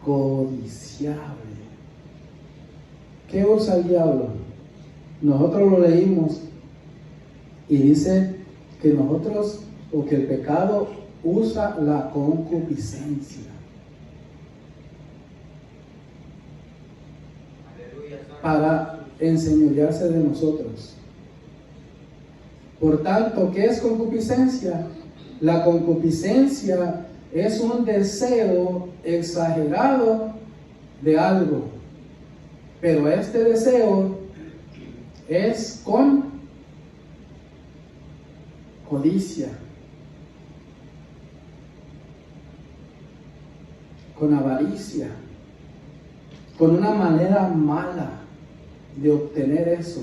codiciable. ¿Qué usa el diablo? Nosotros lo leímos y dice que nosotros, o que el pecado usa la concupiscencia para enseñorearse de nosotros. Por tanto, ¿qué es concupiscencia? La concupiscencia es un deseo exagerado de algo, pero este deseo es con codicia, con avaricia, con una manera mala de obtener eso.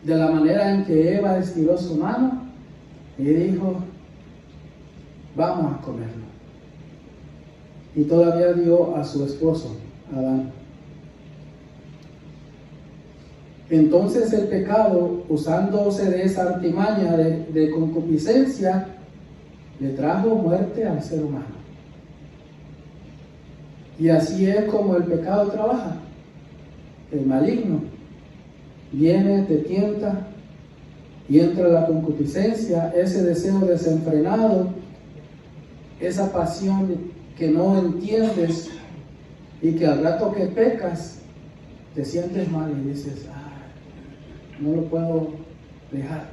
De la manera en que Eva estiró su mano y dijo: vamos a comerlo. Y todavía dio a su esposo, Adán. Entonces el pecado, usándose de esa artimaña de concupiscencia, le trajo muerte al ser humano. Y así es como el pecado trabaja. El maligno viene, te tienta y entra la concupiscencia, ese deseo desenfrenado esa pasión que no entiendes y que al rato que pecas te sientes mal y dices, no lo puedo dejar.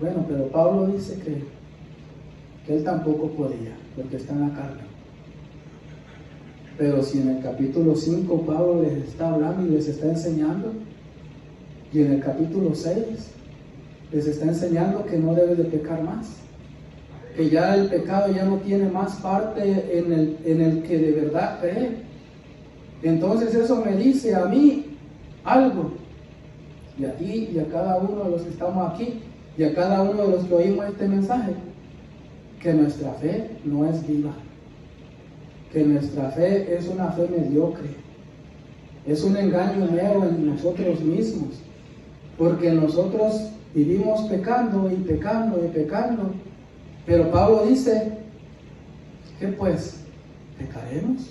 Bueno, pero Pablo dice que él tampoco podía, porque está en la carne. Pero si en el capítulo 5 Pablo les está hablando y les está enseñando, y en el capítulo 6 les está enseñando que no debes de pecar más, que ya el pecado ya no tiene más parte en el que de verdad cree. Entonces eso me dice a mí algo, y a ti y a cada uno de los que estamos aquí, y a cada uno de los que oímos este mensaje, que nuestra fe no es viva, que nuestra fe es una fe mediocre, es un engaño mero en nosotros mismos, porque nosotros vivimos pecando y pecando y pecando. Pero Pablo dice que pues pecaremos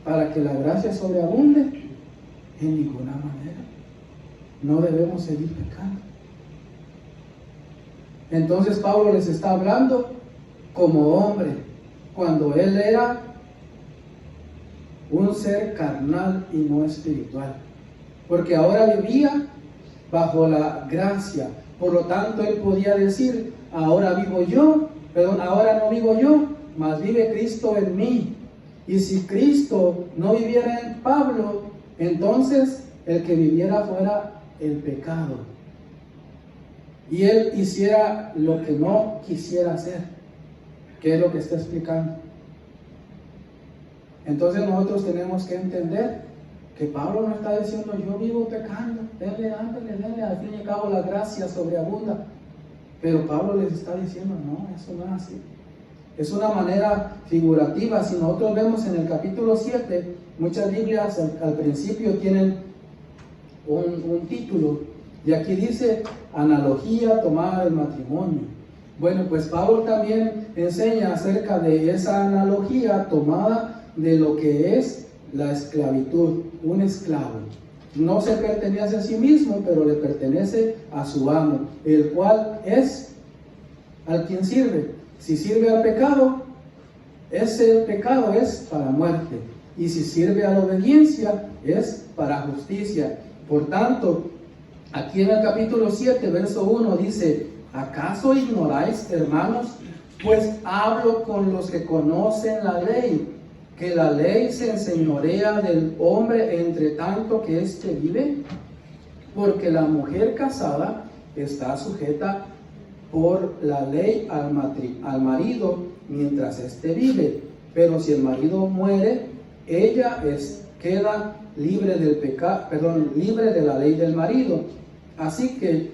para que la gracia sobreabunde. En ninguna manera. No debemos seguir pecando. Entonces Pablo les está hablando como hombre, cuando él era un ser carnal y no espiritual, porque ahora vivía bajo la gracia. Por lo tanto él podía decir, ahora no vivo yo, mas vive Cristo en mí. Y si Cristo no viviera en Pablo, entonces el que viviera fuera el pecado, y él hiciera lo que no quisiera hacer, que es lo que está explicando. Entonces nosotros tenemos que entender que Pablo no está diciendo yo vivo pecando, denle, al fin y al cabo la gracia sobreabunda. Pero Pablo les está diciendo no, eso no es así. Es una manera figurativa. Si nosotros vemos en el capítulo 7, muchas Biblias al principio tienen un título, y aquí dice analogía tomada del matrimonio. Bueno, pues Pablo también enseña acerca de esa analogía tomada de lo que es la esclavitud. Un esclavo no se pertenece a sí mismo, pero le pertenece a su amo, el cual es al quien sirve. Si sirve al pecado, ese pecado es para muerte, y si sirve a la obediencia, es para justicia. Por tanto, aquí en el capítulo 7, verso 1 dice, ¿acaso ignoráis, hermanos? Pues hablo con los que conocen la ley, que la ley se enseñorea del hombre entre tanto que éste vive, porque la mujer casada está sujeta por la ley al marido mientras éste vive, pero si el marido muere, ella queda libre libre de la ley del marido. Así que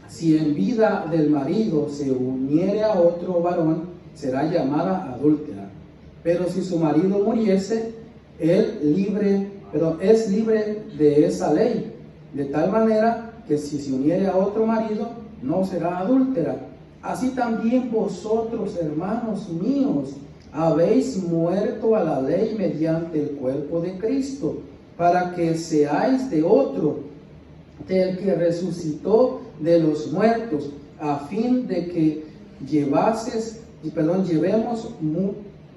si en vida del marido se uniere a otro varón, será llamada adúltera. Pero si su marido muriese, es libre de esa ley, de tal manera que si se uniere a otro marido, no será adúltera. Así también vosotros, hermanos míos, habéis muerto a la ley mediante el cuerpo de Cristo, para que seáis de otro, del que resucitó de los muertos, a fin de que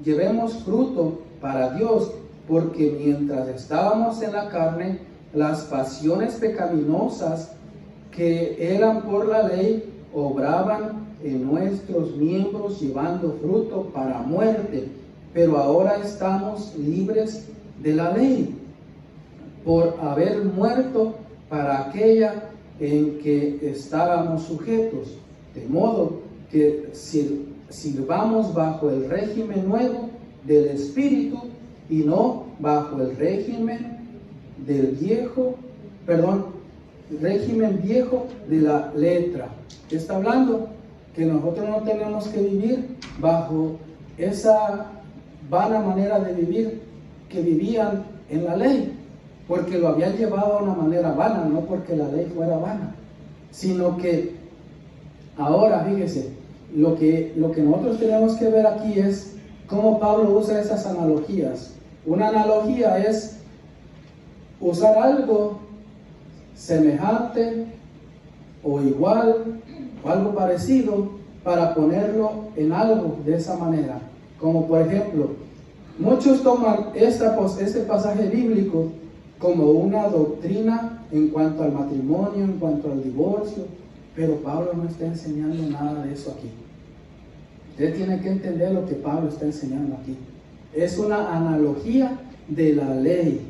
llevemos fruto para Dios, porque mientras estábamos en la carne, las pasiones pecaminosas que eran por la ley obraban en nuestros miembros, llevando fruto para muerte. Pero ahora estamos libres de la ley, por haber muerto para aquella en que estábamos sujetos, de modo que sirvamos bajo el régimen nuevo del Espíritu y no bajo el régimen régimen viejo de la letra. Está hablando que nosotros no tenemos que vivir bajo esa vana manera de vivir que vivían en la ley, porque lo habían llevado a una manera vana, no porque la ley fuera vana, sino que ahora, fíjese, lo que nosotros tenemos que ver aquí es cómo Pablo usa esas analogías. Una analogía es usar algo semejante o igual o algo parecido para ponerlo en algo de esa manera. Como por ejemplo, muchos toman este pasaje bíblico como una doctrina en cuanto al matrimonio, en cuanto al divorcio, pero Pablo no está enseñando nada de eso aquí. Usted tiene que entender lo que Pablo está enseñando aquí. Es una analogía de la ley.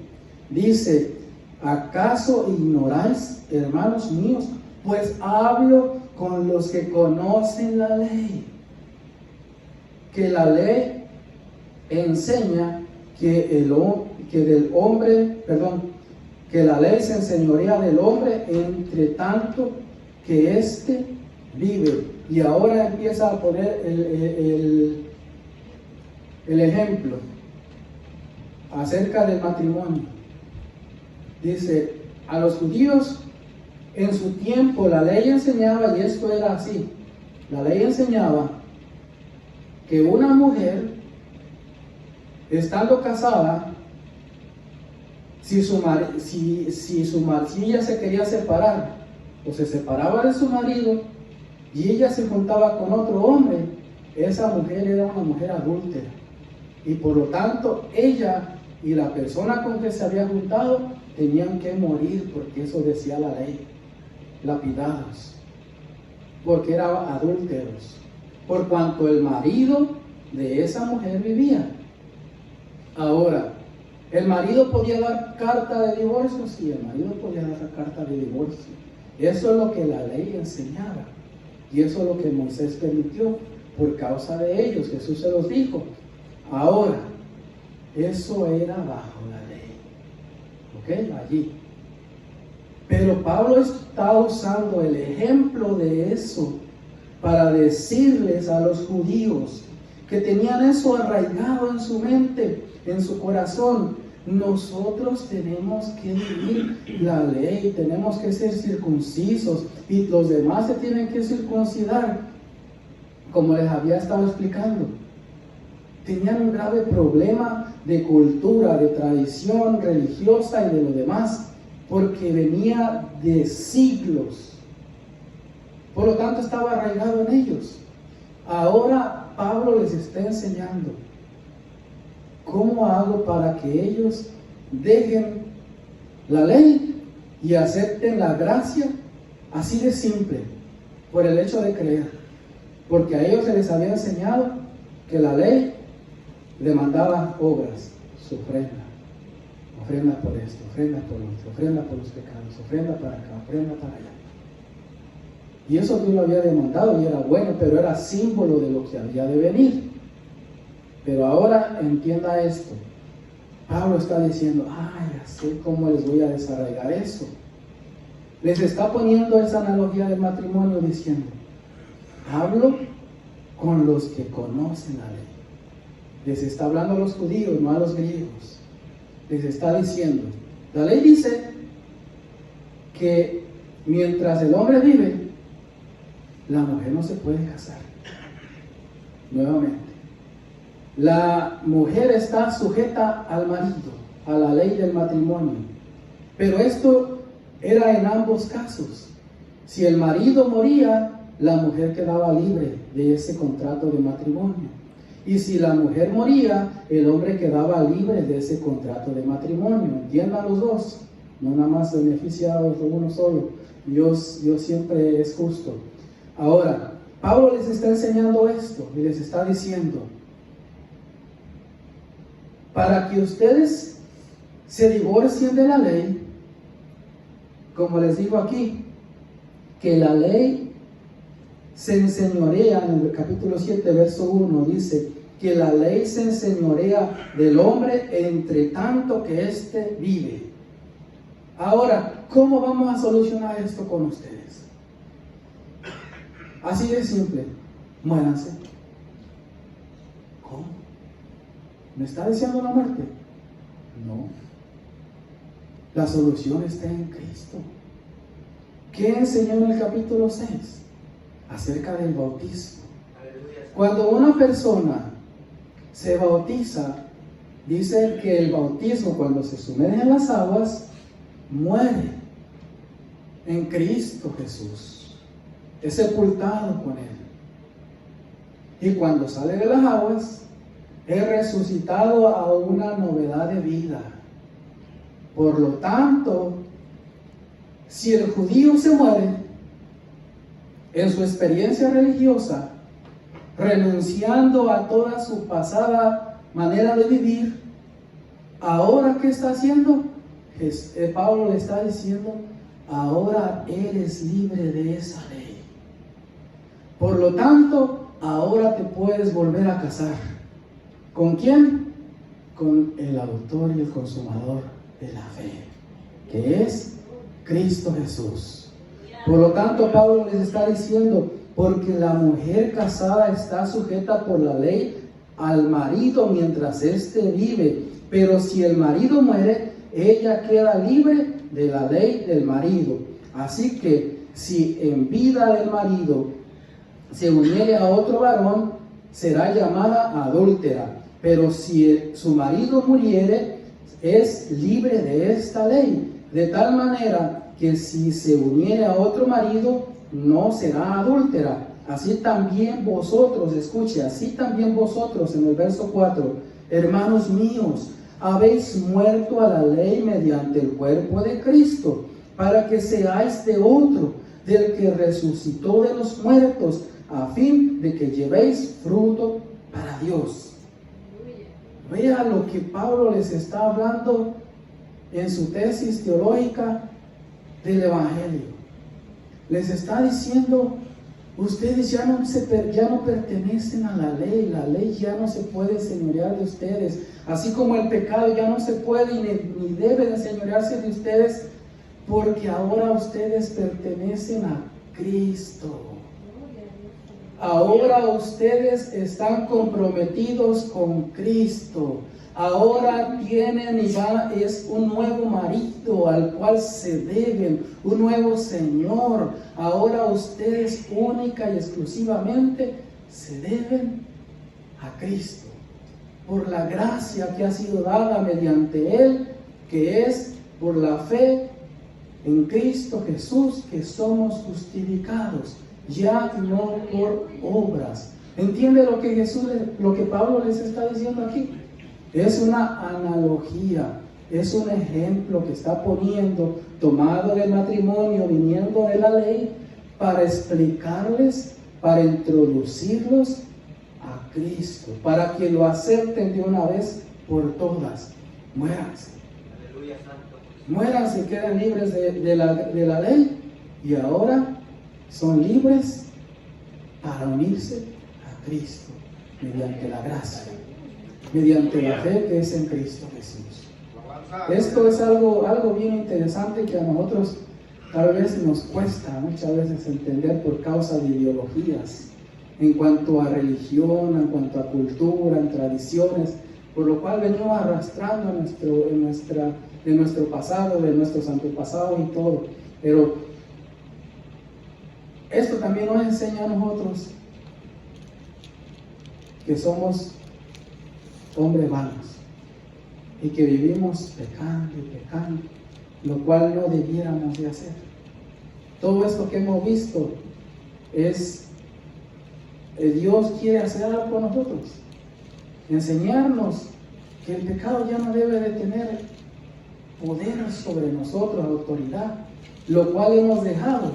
Dice, ¿acaso ignoráis, hermanos míos? Pues hablo con los que conocen la ley. Que la ley enseña que que la ley se enseñorea del hombre entre tanto que éste vive. Y ahora empieza a poner el ejemplo acerca del matrimonio. Dice, a los judíos en su tiempo la ley enseñaba, y esto era así, la ley enseñaba que una mujer, estando casada, si ella se quería separar, o se separaba de su marido, y ella se juntaba con otro hombre, esa mujer era una mujer adúltera. Y por lo tanto, ella y la persona con que se había juntado tenían que morir, porque eso decía la ley, lapidados, porque eran adúlteros, por cuanto el marido de esa mujer vivía. Ahora, ¿el marido podía dar carta de divorcio? Sí, el marido podía dar carta de divorcio. Eso es lo que la ley enseñaba. Y eso es lo que Moisés permitió por causa de ellos. Jesús se los dijo. Ahora, eso era bajo la ley. ¿Ok? Allí. Pero Pablo está usando el ejemplo de eso para decirles a los judíos que tenían eso arraigado en su mente, en su corazón. Nosotros tenemos que vivir la ley, tenemos que ser circuncisos y los demás se tienen que circuncidar, como les había estado explicando. Tenían un grave problema de cultura, de tradición religiosa y de lo demás, porque venía de siglos. Por lo tanto, estaba arraigado en ellos. Ahora Pablo les está enseñando cómo hago para que ellos dejen la ley y acepten la gracia, así de simple, por el hecho de creer. Porque a ellos se les había enseñado que la ley demandaba obras, su ofrenda por esto, ofrenda por lo otro, ofrenda por los pecados, ofrenda para acá, ofrenda para allá. Y eso Dios lo había demandado y era bueno, pero era símbolo de lo que había de venir. Pero ahora entienda esto. Pablo está diciendo, ya sé cómo les voy a desarraigar eso. Les está poniendo esa analogía del matrimonio diciendo, hablo con los que conocen la ley. Les está hablando a los judíos, no a los griegos. Les está diciendo, la ley dice que mientras el hombre vive, la mujer no se puede casar. Nuevamente. La mujer está sujeta al marido, a la ley del matrimonio. Pero esto era en ambos casos. Si el marido moría, la mujer quedaba libre de ese contrato de matrimonio. Y si la mujer moría, el hombre quedaba libre de ese contrato de matrimonio. Entiendan los dos, no nada más beneficiados de uno solo. Dios siempre es justo. Ahora, Pablo les está enseñando esto y les está diciendo, para que ustedes se divorcien de la ley, como les digo aquí, que la ley se enseñorea, en el capítulo 7, verso 1, dice que la ley se enseñorea del hombre entre tanto que éste vive. Ahora, ¿cómo vamos a solucionar esto con ustedes? Así de simple, muéranse. ¿Cómo? ¿Me está deseando la muerte? No. La solución está en Cristo. ¿Qué enseñó en el capítulo 6? Acerca del bautismo. Cuando una persona se bautiza, dice que el bautismo, cuando se sumerge en las aguas, muere en Cristo Jesús. Es sepultado con Él. Y cuando sale de las aguas, es resucitado a una novedad de vida. Por lo tanto, si el judío se muere en su experiencia religiosa, renunciando a toda su pasada manera de vivir, ahora ¿qué está haciendo? Pablo le está diciendo, ahora eres libre de esa ley. Por lo tanto, ahora te puedes volver a casar. ¿Con quién? Con el autor y el consumador de la fe, que es Cristo Jesús. Por lo tanto, Pablo les está diciendo, porque la mujer casada está sujeta por la ley al marido mientras éste vive, pero si el marido muere, ella queda libre de la ley del marido. Así que si en vida del marido se uniere a otro varón, será llamada adúltera. Pero si su marido muriere, es libre de esta ley, de tal manera que si se uniere a otro marido, no será adúltera. Así también vosotros, escuche, así también vosotros, en el verso 4, hermanos míos, habéis muerto a la ley mediante el cuerpo de Cristo, para que seáis de otro, del que resucitó de los muertos, a fin de que llevéis fruto para Dios. Vea lo que Pablo les está hablando en su tesis teológica del Evangelio. Les está diciendo, ustedes ya no pertenecen a la ley ya no se puede señorear de ustedes, así como el pecado ya no se puede ni debe de señorearse de ustedes, porque ahora ustedes pertenecen a Cristo. Ahora ustedes están comprometidos con Cristo. Ahora tienen es un nuevo marido al cual se deben, un nuevo Señor. Ahora ustedes única y exclusivamente se deben a Cristo, por la gracia que ha sido dada mediante Él, que es por la fe en Cristo Jesús, que somos justificados, ya no por obras. ¿Entiende lo que Pablo les está diciendo aquí? Es una analogía, es un ejemplo que está poniendo, tomado del matrimonio, viniendo de la ley, para explicarles, para introducirlos a Cristo, para que lo acepten de una vez por todas. Muéranse. Muéranse y queden libres de la ley, y ahora son libres para unirse a Cristo mediante la gracia, mediante la fe que es en Cristo Jesús. Esto es algo bien interesante que a nosotros tal vez nos cuesta muchas veces entender por causa de ideologías en cuanto a religión, en cuanto a cultura, en tradiciones, por lo cual venimos arrastrando de nuestro pasado, de nuestros antepasados y todo. Pero esto también nos enseña a nosotros que somos hombres vanos y que vivimos pecando y pecando, lo cual no debiéramos de hacer. Todo esto que hemos visto es Dios quiere hacer algo con nosotros, enseñarnos que el pecado ya no debe de tener poder sobre nosotros, autoridad, lo cual hemos dejado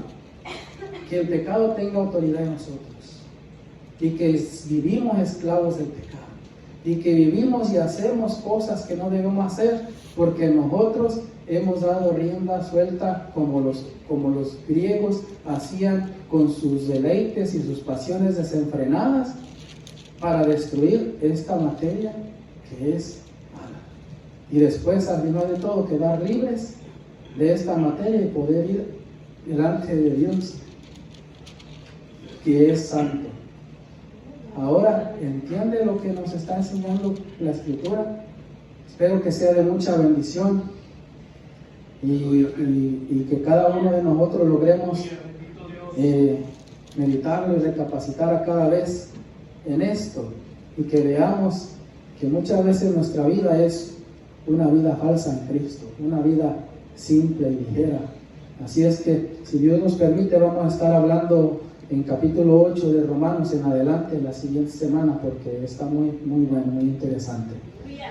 que el pecado tenga autoridad en nosotros, y que vivimos esclavos del pecado, y que vivimos y hacemos cosas que no debemos hacer, porque nosotros hemos dado rienda suelta como los griegos hacían con sus deleites y sus pasiones desenfrenadas para destruir esta materia que es mala. Y después, al final de todo, quedar libres de esta materia y poder ir delante de Dios, que es santo. Ahora, ¿entiende lo que nos está enseñando la Escritura? Espero que sea de mucha bendición y que cada uno de nosotros logremos meditarlo y recapacitar a cada vez en esto, y que veamos que muchas veces nuestra vida es una vida falsa en Cristo, una vida simple y ligera. Así es que, si Dios nos permite, vamos a estar hablando en capítulo 8 de Romanos en adelante la siguiente semana porque está muy bueno, muy interesante.